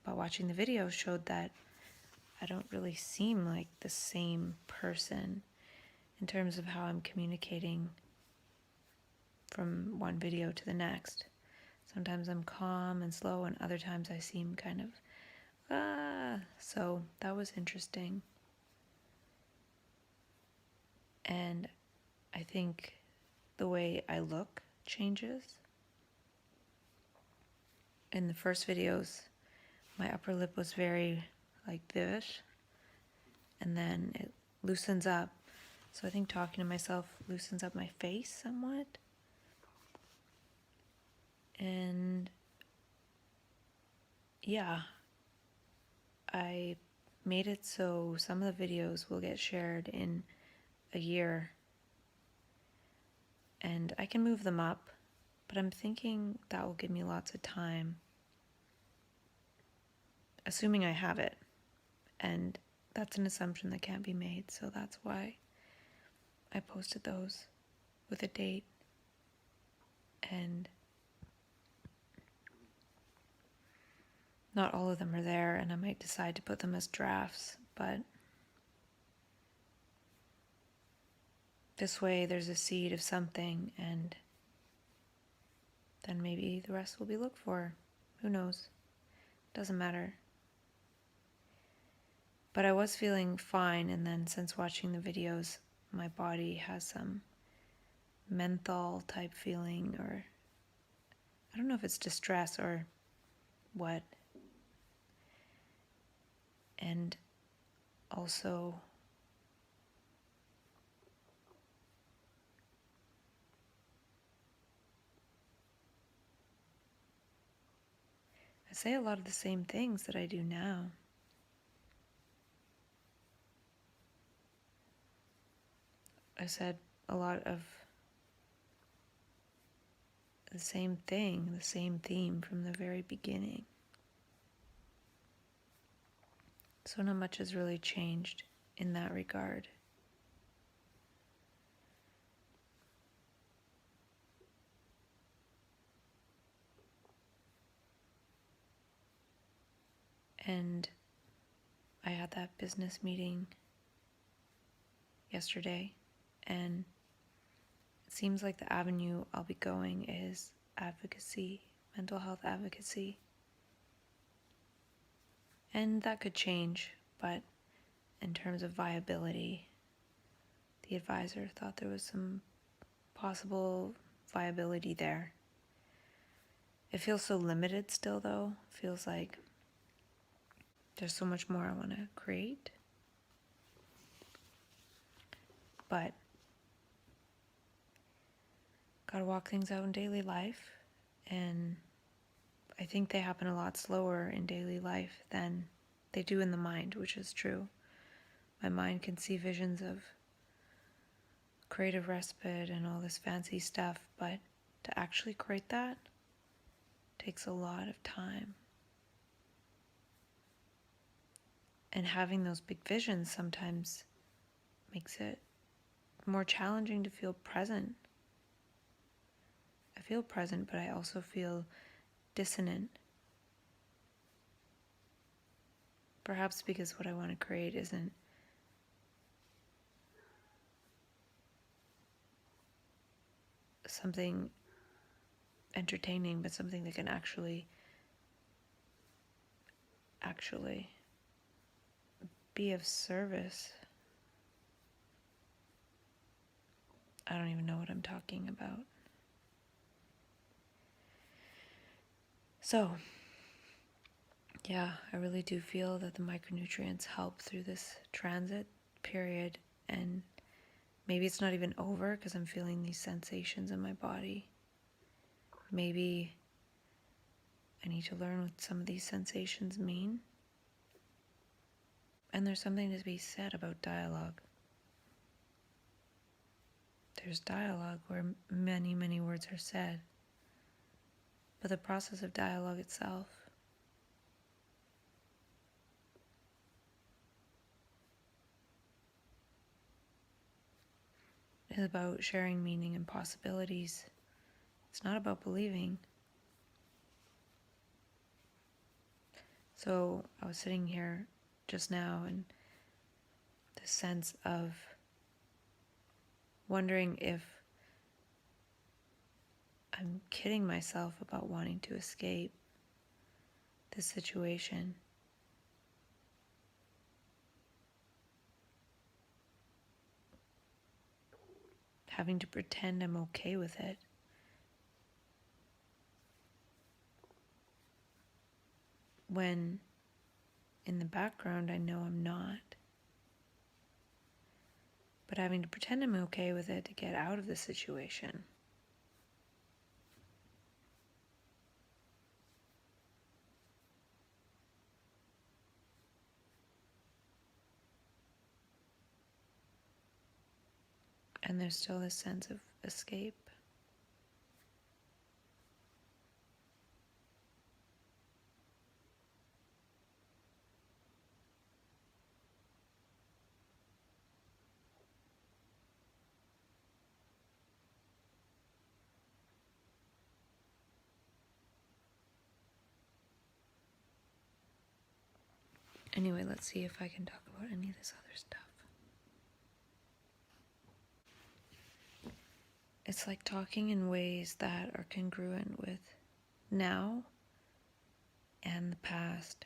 But watching the video showed that I don't really seem like the same person in terms of how I'm communicating from one video to the next. Sometimes I'm calm and slow, and other times I seem kind of, so that was interesting. And I think the way I look changes. In the first videos, my upper lip was very like this, and then it loosens up. So I think talking to myself loosens up my face somewhat. And yeah, I made it so some of the videos will get shared in a year, and I can move them up, but I'm thinking that will give me lots of time, assuming I have it. And that's an assumption that can't be made, so that's why I posted those with a date. And not all of them are there, and I might decide to put them as drafts, but this way there's a seed of something, and then maybe the rest will be looked for. Who knows? Doesn't matter. But I was feeling fine, and then since watching the videos, my body has some menthol type feeling, or I don't know if it's distress or what. And also say a lot of the same things that I do now. I said a lot of the same thing, the same theme from the very beginning. So not much has really changed in that regard. And I had that business meeting yesterday, and it seems like the avenue I'll be going is advocacy, mental health advocacy. And that could change, but in terms of viability, the advisor thought there was some possible viability there. It feels so limited still, though. It feels like there's so much more I want to create. But gotta walk things out in daily life, and I think they happen a lot slower in daily life than they do in the mind, which is true. My mind can see visions of creative respite and all this fancy stuff, but to actually create that takes a lot of time. And having those big visions sometimes makes it more challenging to feel present. I feel present, but I also feel dissonant. Perhaps because what I want to create isn't something entertaining, but something that can actually be of service. I don't even know what I'm talking about. So, yeah, I really do feel that the micronutrients help through this transit period, and maybe it's not even over because I'm feeling these sensations in my body. Maybe I need to learn what some of these sensations mean. And there's something to be said about dialogue. There's dialogue where many, many words are said. But the process of dialogue itself is about sharing meaning and possibilities. It's not about believing. So I was sitting here just now and this sense of wondering if I'm kidding myself about wanting to escape this situation. Having to pretend I'm okay with it. When in the background I know I'm not. But having to pretend I'm okay with it to get out of the situation. And there's still this sense of escape. Anyway, let's see if I can talk about any of this other stuff. It's like talking in ways that are congruent with now and the past.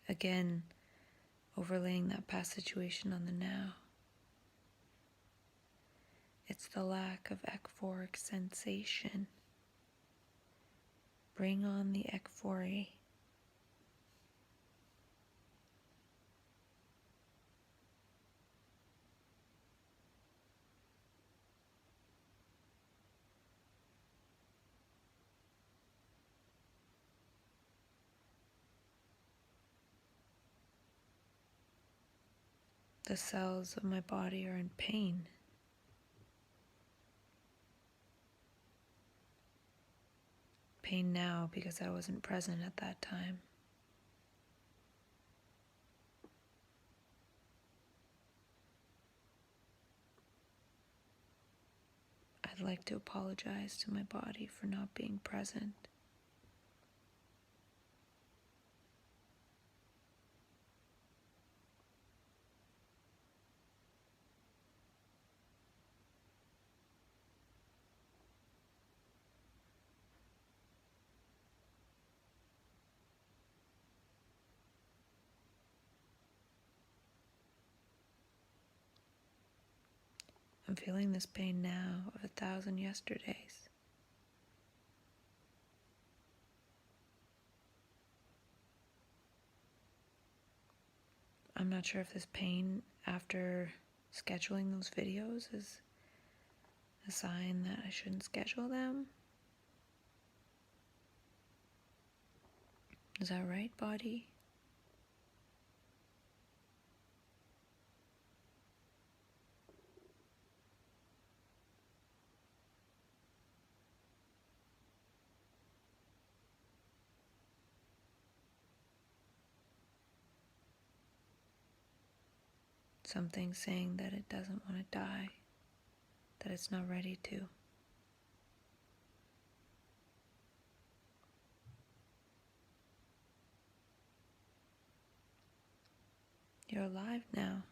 Again, overlaying that past situation on the now. It's the lack of euphoric sensation. Bring on the euphoria. The cells of my body are in pain. Pain now because I wasn't present at that time. I'd like to apologize to my body for not being present. I'm feeling this pain now of 1,000 yesterdays. I'm not sure if this pain after scheduling those videos is a sign that I shouldn't schedule them. Is that right, body? Something saying that it doesn't want to die, that it's not ready to. You're alive now.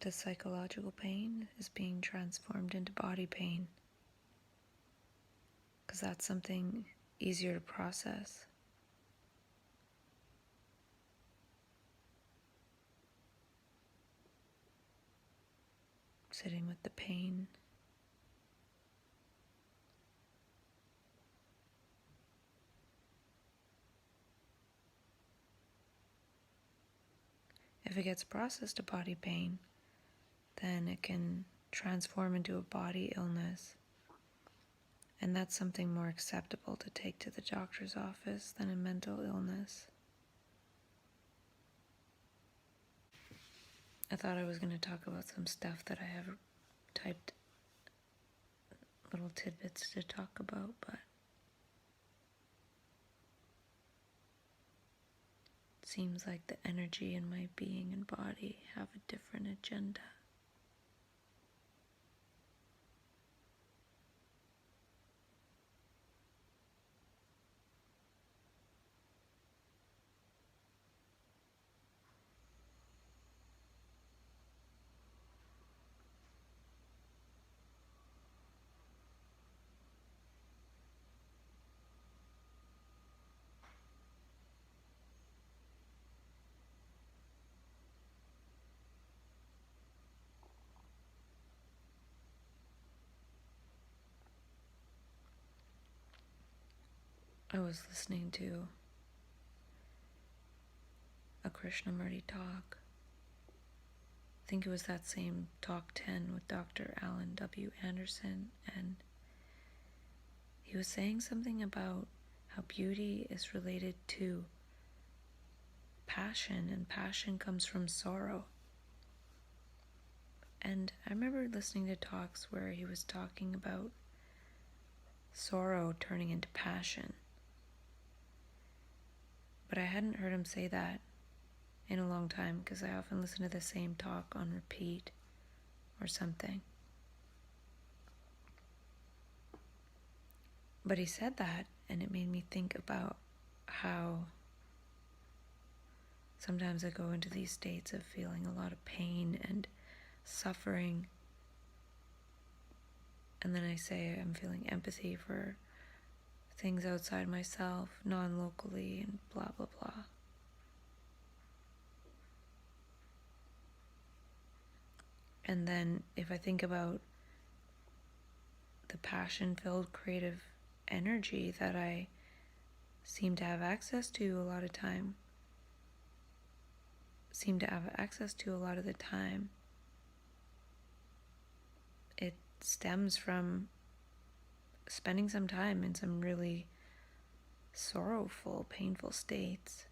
The psychological pain is being transformed into body pain, because that's something easier to process. Sitting with the pain. If it gets processed to body pain, then it can transform into a body illness. And that's something more acceptable to take to the doctor's office than a mental illness. I thought I was going to talk about some stuff that I have typed little tidbits to talk about, but it seems like the energy in my being and body have a different agenda. I was listening to a Krishnamurti talk. I think it was that same Talk 10 with Dr. Alan W. Anderson, and he was saying something about how beauty is related to passion, and passion comes from sorrow. And I remember listening to talks where he was talking about sorrow turning into passion. But I hadn't heard him say that in a long time, because I often listen to the same talk on repeat or something. But he said that, and it made me think about how Sometimes I go into these states of feeling a lot of pain and suffering, and then I say I'm feeling empathy for things outside myself, non-locally, and blah, blah, blah. And then if I think about the passion-filled creative energy that I seem to have access to a lot of the time, it stems from spending some time in some really sorrowful, painful states.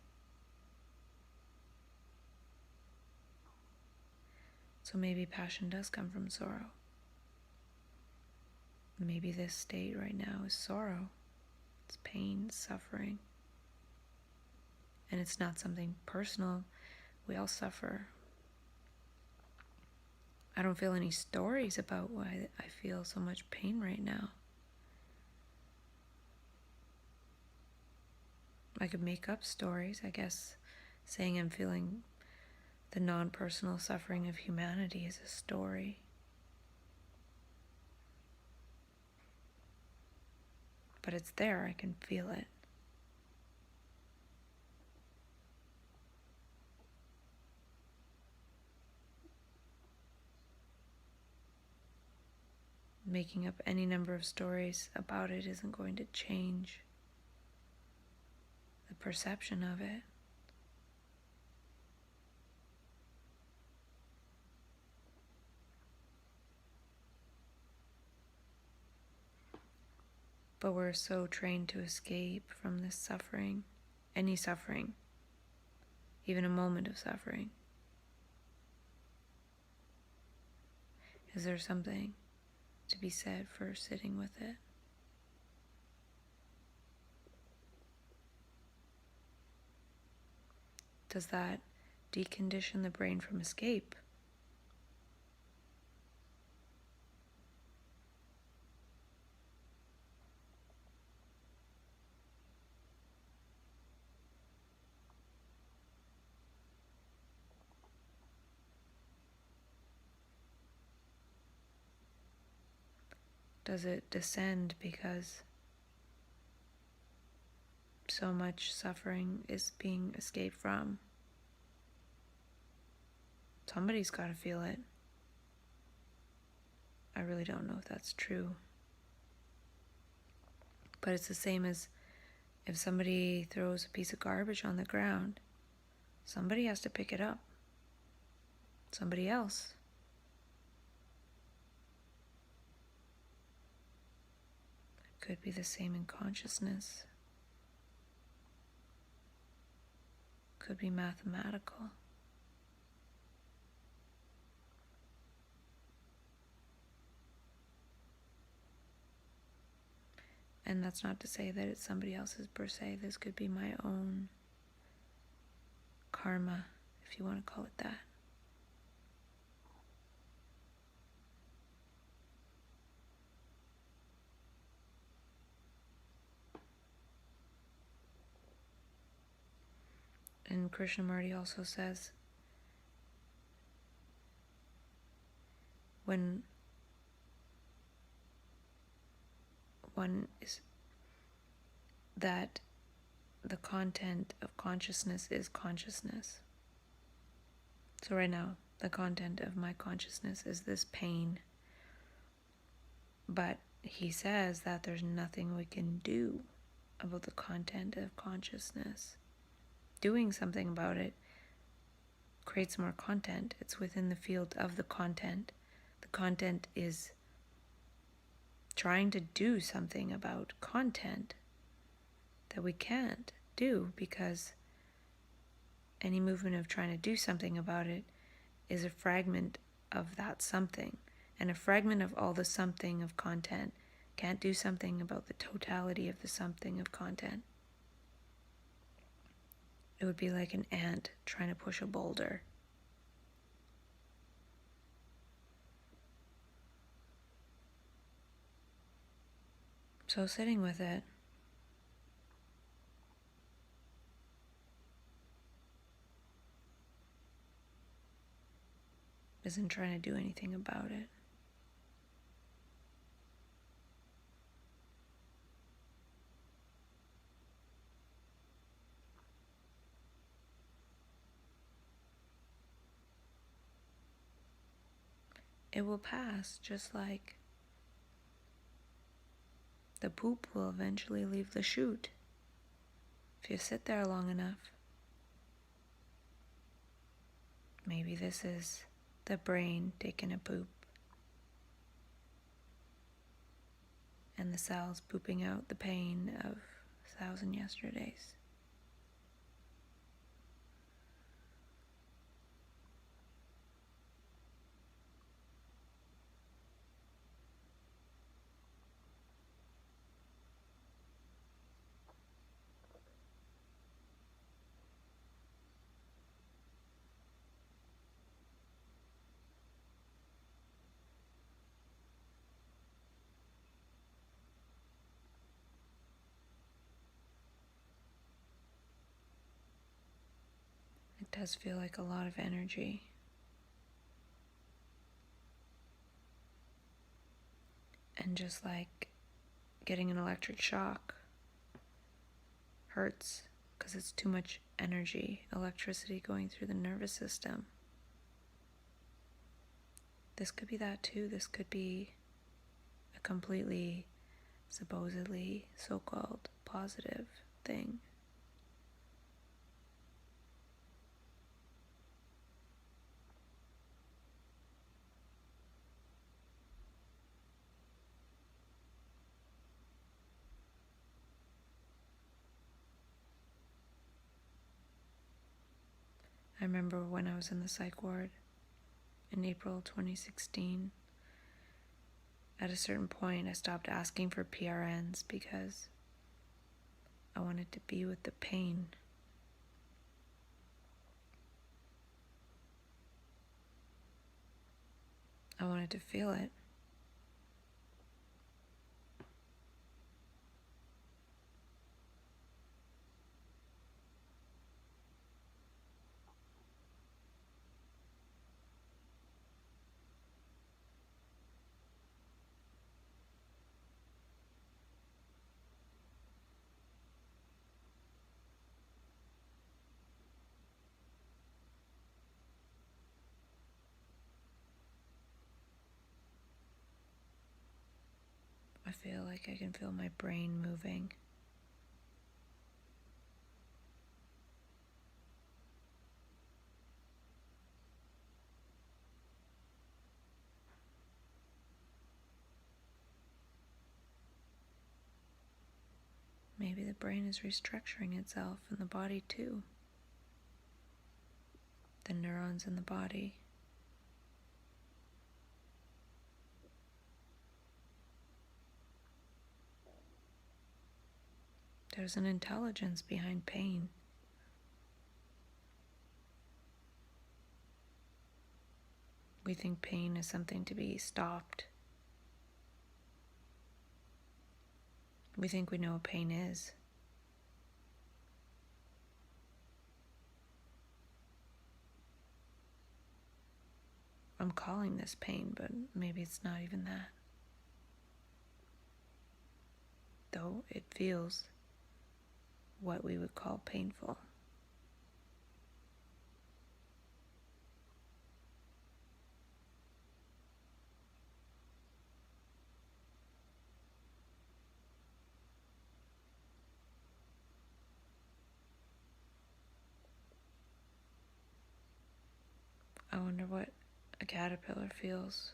So maybe passion does come from sorrow. Maybe this state right now is sorrow. It's pain, suffering. And it's not something personal. We all suffer. I don't feel any stories about why I feel so much pain right now. I could make up stories, I guess. Saying I'm feeling the non-personal suffering of humanity is a story. But it's there, I can feel it. Making up any number of stories about it isn't going to change the perception of it. But we're so trained to escape from this suffering, any suffering, even a moment of suffering. Is there something to be said for sitting with it? Does that decondition the brain from escape? Does it descend because so much suffering is being escaped from? Somebody's got to feel it. I really don't know if that's true. But it's the same as if somebody throws a piece of garbage on the ground, somebody has to pick it up. Somebody else. It could be the same in consciousness. Could be mathematical. And that's not to say that it's somebody else's per se. This could be my own karma, if you want to call it that. And Krishnamurti also says, when one is that the content of consciousness is consciousness. So right now, the content of my consciousness is this pain. But he says that there's nothing we can do about the content of consciousness. Doing something about it creates more content. It's within the field of the content. The content is trying to do something about content that we can't do, because any movement of trying to do something about it is a fragment of that something. And a fragment of all the something of content can't do something about the totality of the something of content. It would be like an ant trying to push a boulder. So sitting with it, isn't trying to do anything about it. It will pass, just like the poop will eventually leave the chute if you sit there long enough. Maybe this is the brain taking a poop and the cells pooping out the pain of 1,000 yesterdays. It does feel like a lot of energy. And just like getting an electric shock hurts because it's too much energy, electricity going through the nervous system. This could be that too. This could be a completely, supposedly, so-called positive thing. I remember when I was in the psych ward in April 2016, at a certain point I stopped asking for PRNs because I wanted to be with the pain. I wanted to feel it. I feel like I can feel my brain moving. Maybe the brain is restructuring itself in the body too. The neurons in the body. There's an intelligence behind pain. We think pain is something to be stopped. We think we know what pain is. I'm calling this pain, but maybe it's not even that. Though it feels what we would call painful. I wonder what a caterpillar feels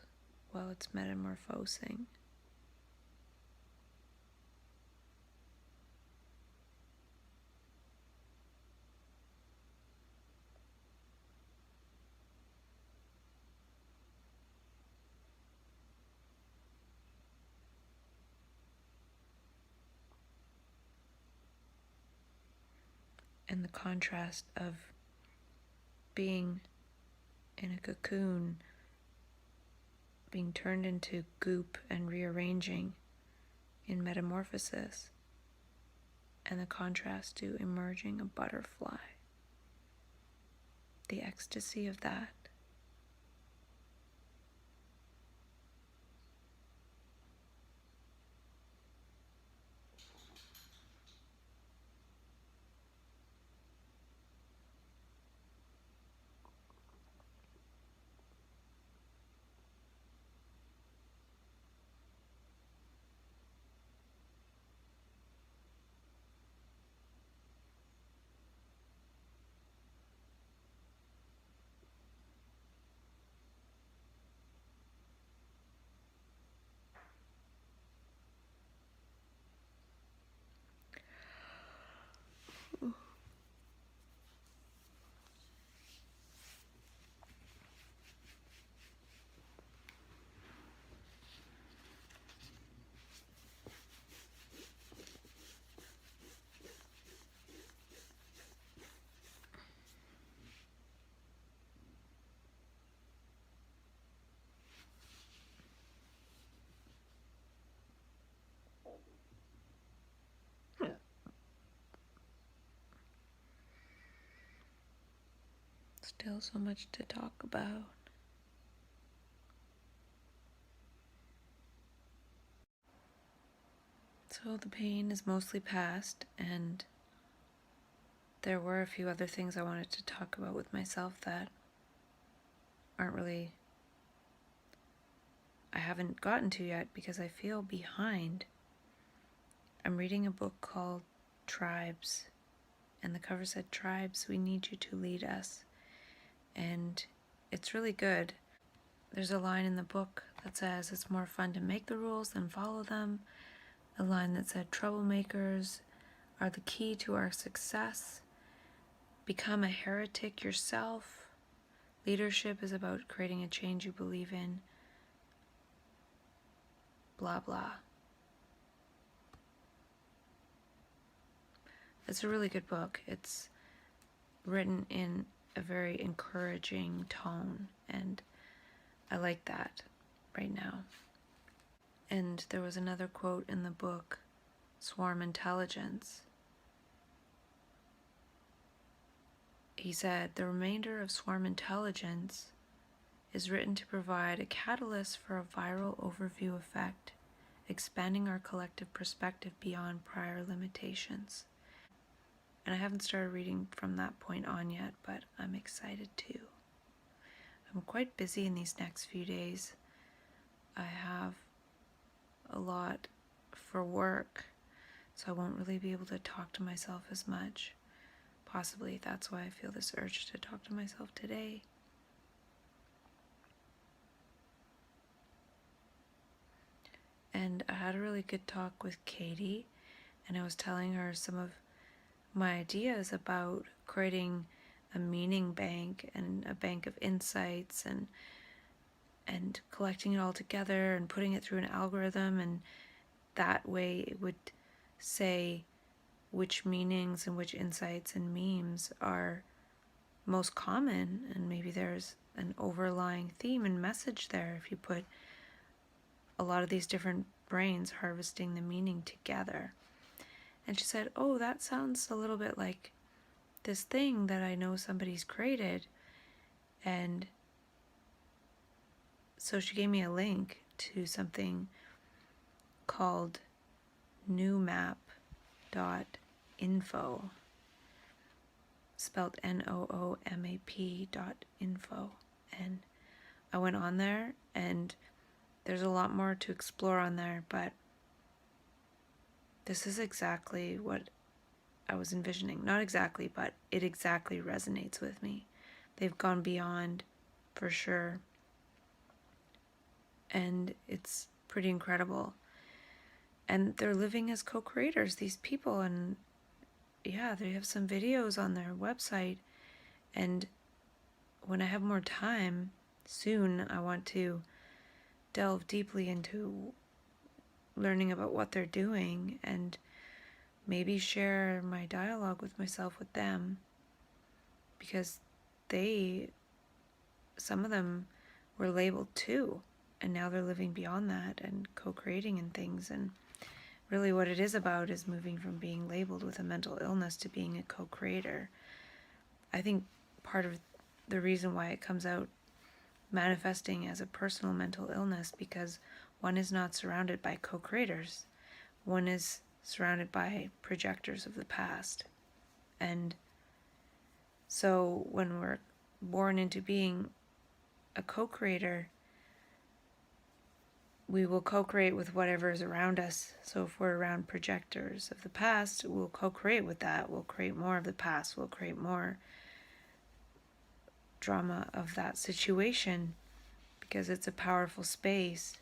while it's metamorphosing. And the contrast of being in a cocoon, being turned into goop and rearranging in metamorphosis, and the contrast to emerging a butterfly. The ecstasy of that. Still so much to talk about. So the pain is mostly past, and there were a few other things I wanted to talk about with myself that aren't really, I haven't gotten to yet because I feel behind. I'm reading a book called Tribes, and the cover said, "Tribes, we need you to lead us." And it's really good. There's a line in the book that says, "It's more fun to make the rules than follow them." A line that said, "Troublemakers are the key to our success. Become a heretic yourself. Leadership is about creating a change you believe in." Blah, blah. It's a really good book. It's written in a very encouraging tone, and I like that right now. And there was another quote in the book, Swarm Intelligence. He said, "The remainder of Swarm Intelligence is written to provide a catalyst for a viral overview effect, expanding our collective perspective beyond prior limitations." And I haven't started reading from that point on yet, but I'm excited too. I'm quite busy in these next few days. I have a lot for work, so I won't really be able to talk to myself as much. Possibly that's why I feel this urge to talk to myself today. And I had a really good talk with Katie, and I was telling her some of my ideas about creating a meaning bank and a bank of insights, and collecting it all together and putting it through an algorithm, and that way it would say which meanings and which insights and memes are most common, and maybe there's an overlying theme and message there if you put a lot of these different brains harvesting the meaning together. And she said, "Oh, that sounds a little bit like this thing that I know somebody's created." And so she gave me a link to something called noomap.info, spelled NOOMAP.info. And I went on there, and there's a lot more to explore on there, but this is exactly what I was envisioning. Not exactly, but it exactly resonates with me. They've gone beyond, for sure. And it's pretty incredible. And they're living as co-creators, these people. And yeah, they have some videos on their website. And when I have more time, soon, I want to delve deeply into learning about what they're doing, and maybe share my dialogue with myself with them, because some of them were labeled too, and now they're living beyond that and co-creating and things. And really what it is about is moving from being labeled with a mental illness to being a co-creator. I think part of the reason why it comes out manifesting as a personal mental illness, because one is not surrounded by co-creators. One is surrounded by projectors of the past. And so when we're born into being a co-creator, we will co-create with whatever is around us. So if we're around projectors of the past, we'll co-create with that. We'll create more of the past. We'll create more drama of that situation, because it's a powerful space.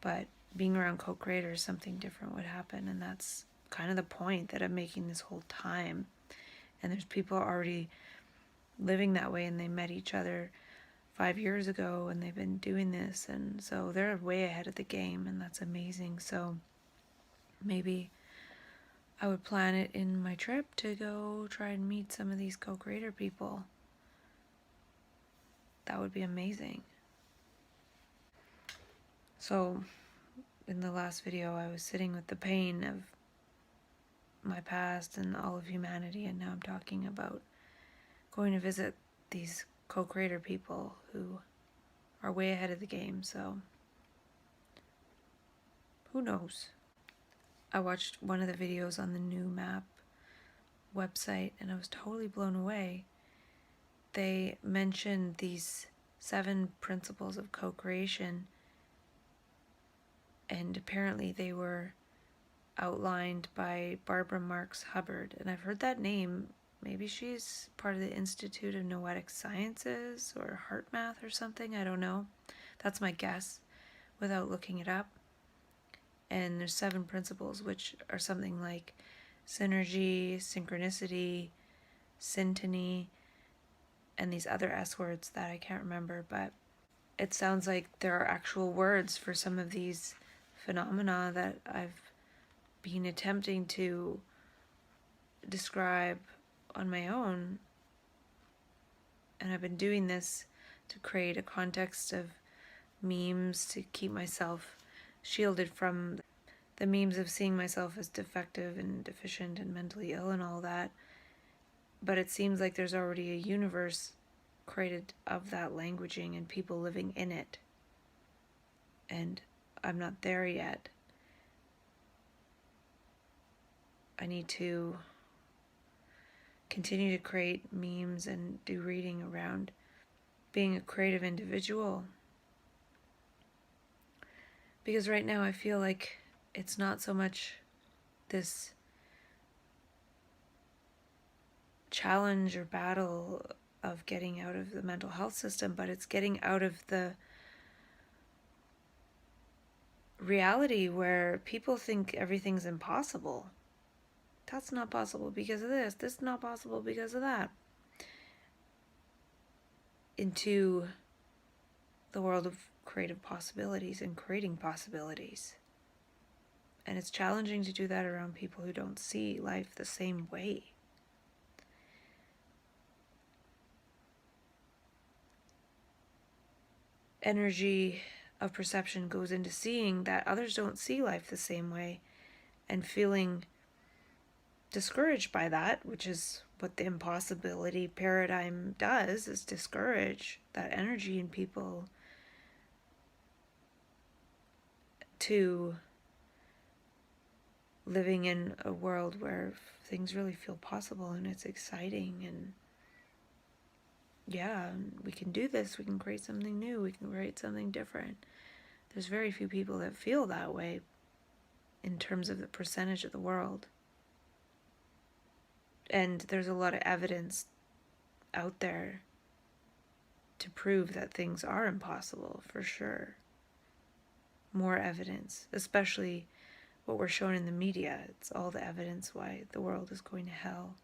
But being around co-creators, something different would happen. And that's kind of the point that I'm making this whole time. And there's people already living that way, and they met each other 5 years ago, and they've been doing this, and so they're way ahead of the game, and that's amazing. So maybe I would plan it in my trip to go try and meet some of these co-creator people. That would be amazing. So in the last video, I was sitting with the pain of my past and all of humanity, and now I'm talking about going to visit these co-creator people who are way ahead of the game, so who knows? I watched one of the videos on the new map website and I was totally blown away. They mentioned these 7 principles of co-creation, and apparently they were outlined by Barbara Marx Hubbard, and I've heard that name. Maybe she's part of the Institute of Noetic Sciences or Heart Math or something, I don't know. That's my guess without looking it up. And there's 7 principles, which are something like synergy, synchronicity, syntony, and these other S words that I can't remember, but it sounds like there are actual words for some of these phenomena that I've been attempting to describe on my own. And I've been doing this to create a context of memes to keep myself shielded from the memes of seeing myself as defective and deficient and mentally ill and all that. But it seems like there's already a universe created of that languaging and people living in it. And I'm not there yet. I need to continue to create memes and do reading around being a creative individual. Because right now I feel like it's not so much this challenge or battle of getting out of the mental health system, but it's getting out of the reality where people think everything's impossible. That's not possible because of this. This is not possible because of that. Into the world of creative possibilities and creating possibilities. And it's challenging to do that around people who don't see life the same way. Energy of perception goes into seeing that others don't see life the same way and feeling discouraged by that, which is what the impossibility paradigm does, is discourage that energy in people to living in a world where things really feel possible and it's exciting and yeah, we can do this, we can create something new, we can create something different. There's very few people that feel that way in terms of the percentage of the world. And there's a lot of evidence out there to prove that things are impossible, for sure. More evidence, especially what we're shown in the media. It's all the evidence why the world is going to hell.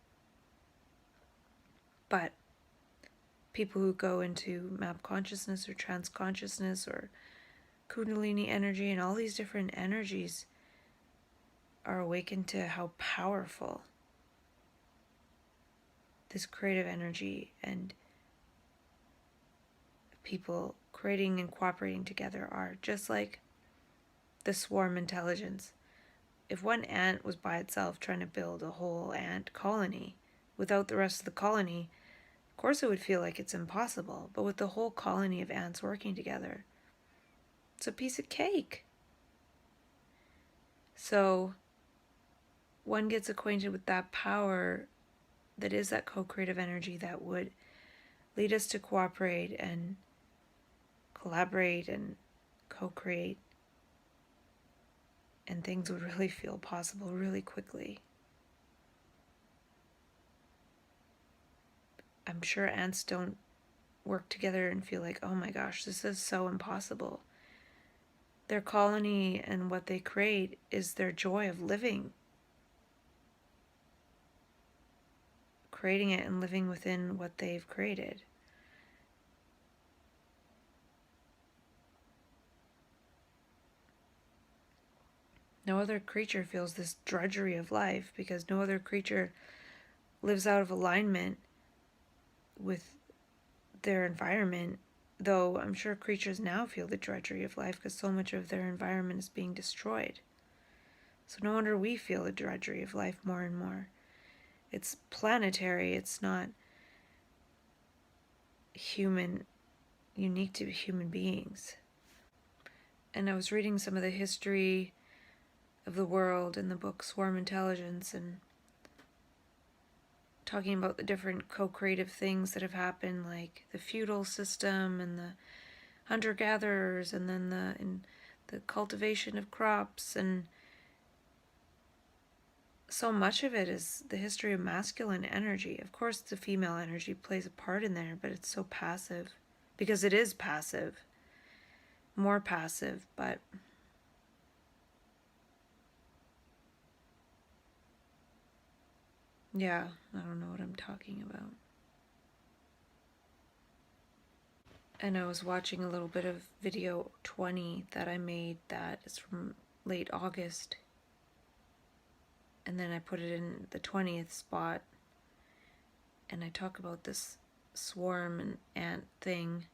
But people who go into map consciousness or trance consciousness or Kundalini energy and all these different energies are awakened to how powerful this creative energy and people creating and cooperating together are, just like the swarm intelligence. If one ant was by itself trying to build a whole ant colony without the rest of the colony, of course it would feel like it's impossible, but with the whole colony of ants working together, it's a piece of cake. So one gets acquainted with that power that is that co-creative energy that would lead us to cooperate and collaborate and co-create, and things would really feel possible really quickly. I'm sure ants don't work together and feel like, oh my gosh, this is so impossible. Their colony and what they create is their joy of living. Creating it and living within what they've created. No other creature feels this drudgery of life because no other creature lives out of alignment with their environment, though I'm sure creatures now feel the drudgery of life because so much of their environment is being destroyed. So no wonder we feel the drudgery of life more and more. It's planetary, it's not unique to human beings. And I was reading some of the history of the world in the book Swarm Intelligence, and talking about the different co-creative things that have happened, like the feudal system and the hunter-gatherers, and then the cultivation of crops, and so much of it is the history of masculine energy. Of course, the female energy plays a part in there, but it's so passive, because it is passive, more passive, but yeah, I don't know what I'm talking about. And I was watching a little bit of video 20 that I made that is from late August. And then I put it in the 20th spot. And I talk about this swarm and ant thing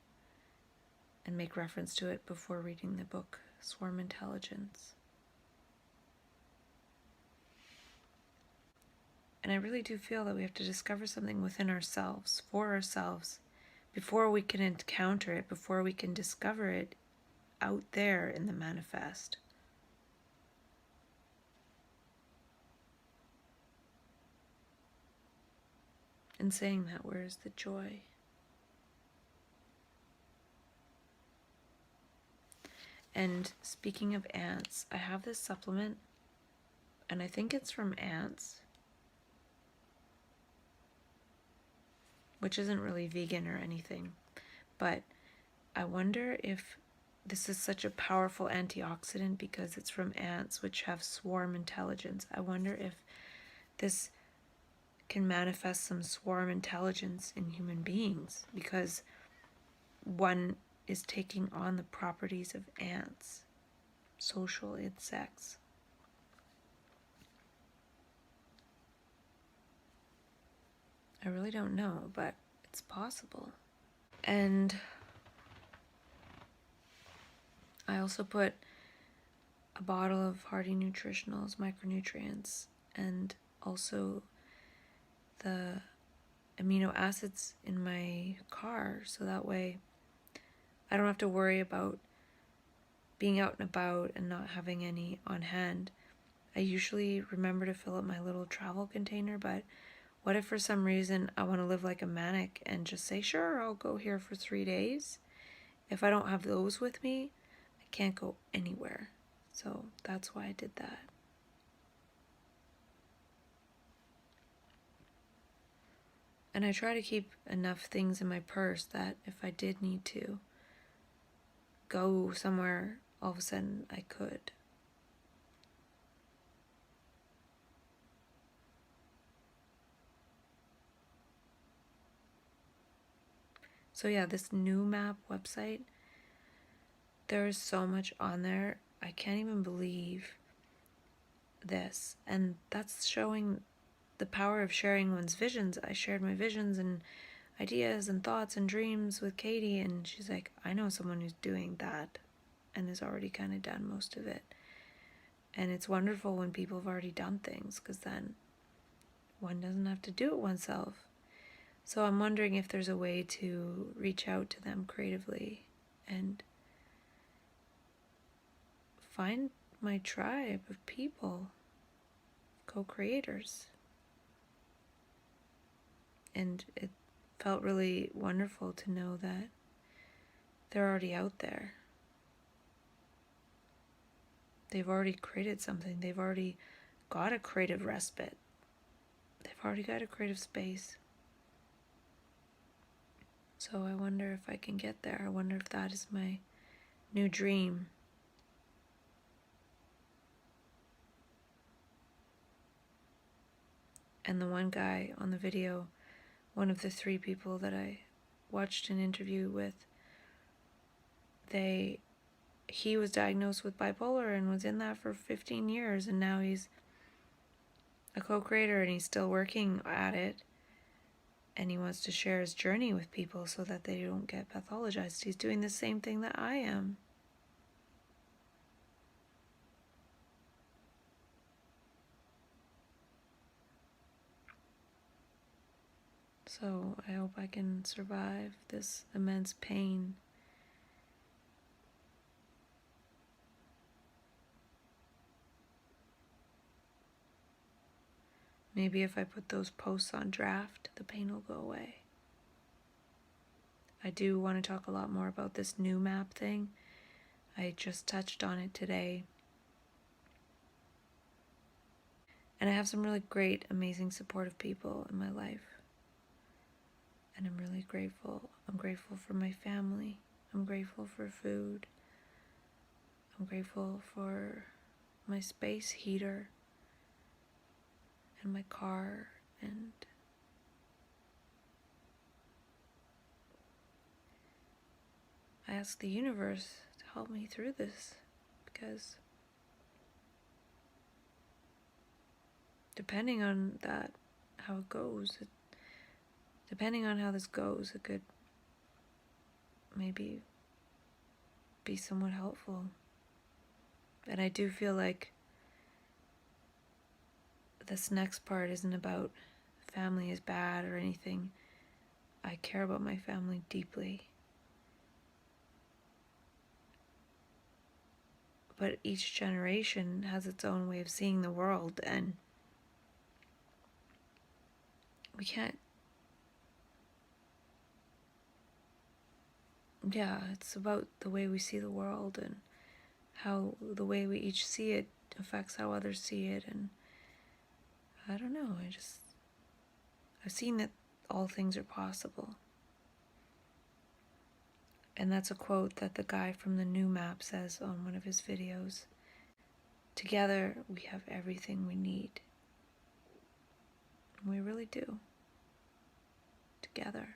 and make reference to it before reading the book Swarm Intelligence. And I really do feel that we have to discover something within ourselves, for ourselves, before we can encounter it, before we can discover it out there in the manifest. In saying that, where is the joy? And speaking of ants, I have this supplement, and I think it's from ants, which isn't really vegan or anything, but I wonder if this is such a powerful antioxidant because it's from ants, which have swarm intelligence. I wonder if this can manifest some swarm intelligence in human beings, because one is taking on the properties of ants, social insects. I really don't know, but it's possible. And I also put a bottle of Hardy Nutritionals micronutrients, and also the amino acids in my car, so that way I don't have to worry about being out and about and not having any on hand. I usually remember to fill up my little travel container, but what if for some reason I want to live like a manic and just say, sure, I'll go here for 3 days? If I don't have those with me, I can't go anywhere. So that's why I did that. And I try to keep enough things in my purse that if I did need to go somewhere, all of a sudden I could. So yeah, this new map website, there is so much on there. I can't even believe this. And that's showing the power of sharing one's visions. I shared my visions and ideas and thoughts and dreams with Katie, and she's like, I know someone who's doing that and has already kind of done most of it. And it's wonderful when people have already done things, because then one doesn't have to do it oneself. So I'm wondering if there's a way to reach out to them creatively and find my tribe of people, co-creators. And it felt really wonderful to know that they're already out there. They've already created something. They've already got a creative respite. They've already got a creative space. So I wonder if I can get there. I wonder if that is my new dream. And the one guy on the video, one of the 3 people that I watched an interview with, he was diagnosed with bipolar and was in that for 15 years, and now he's a co-creator and he's still working at it, and he wants to share his journey with people so that they don't get pathologized. He's doing the same thing that I am. So I hope I can survive this immense pain. Maybe if I put those posts on draft, the pain will go away. I do want to talk a lot more about this new map thing. I just touched on it today. And I have some really great, amazing, supportive people in my life. And I'm really grateful. I'm grateful for my family. I'm grateful for food. I'm grateful for my space heater and my car, and I ask the universe to help me through this, because depending on that, how it goes, depending on how this goes, it could maybe be somewhat helpful. And I do feel like this next part isn't about family is bad or anything. I care about my family deeply. But each generation has its own way of seeing the world, and we can't, it's about the way we see the world, and how the way we each see it affects how others see it. And I don't know, I've seen that all things are possible. And that's a quote that the guy from the new map says on one of his videos. Together we have everything we need. And we really do. Together.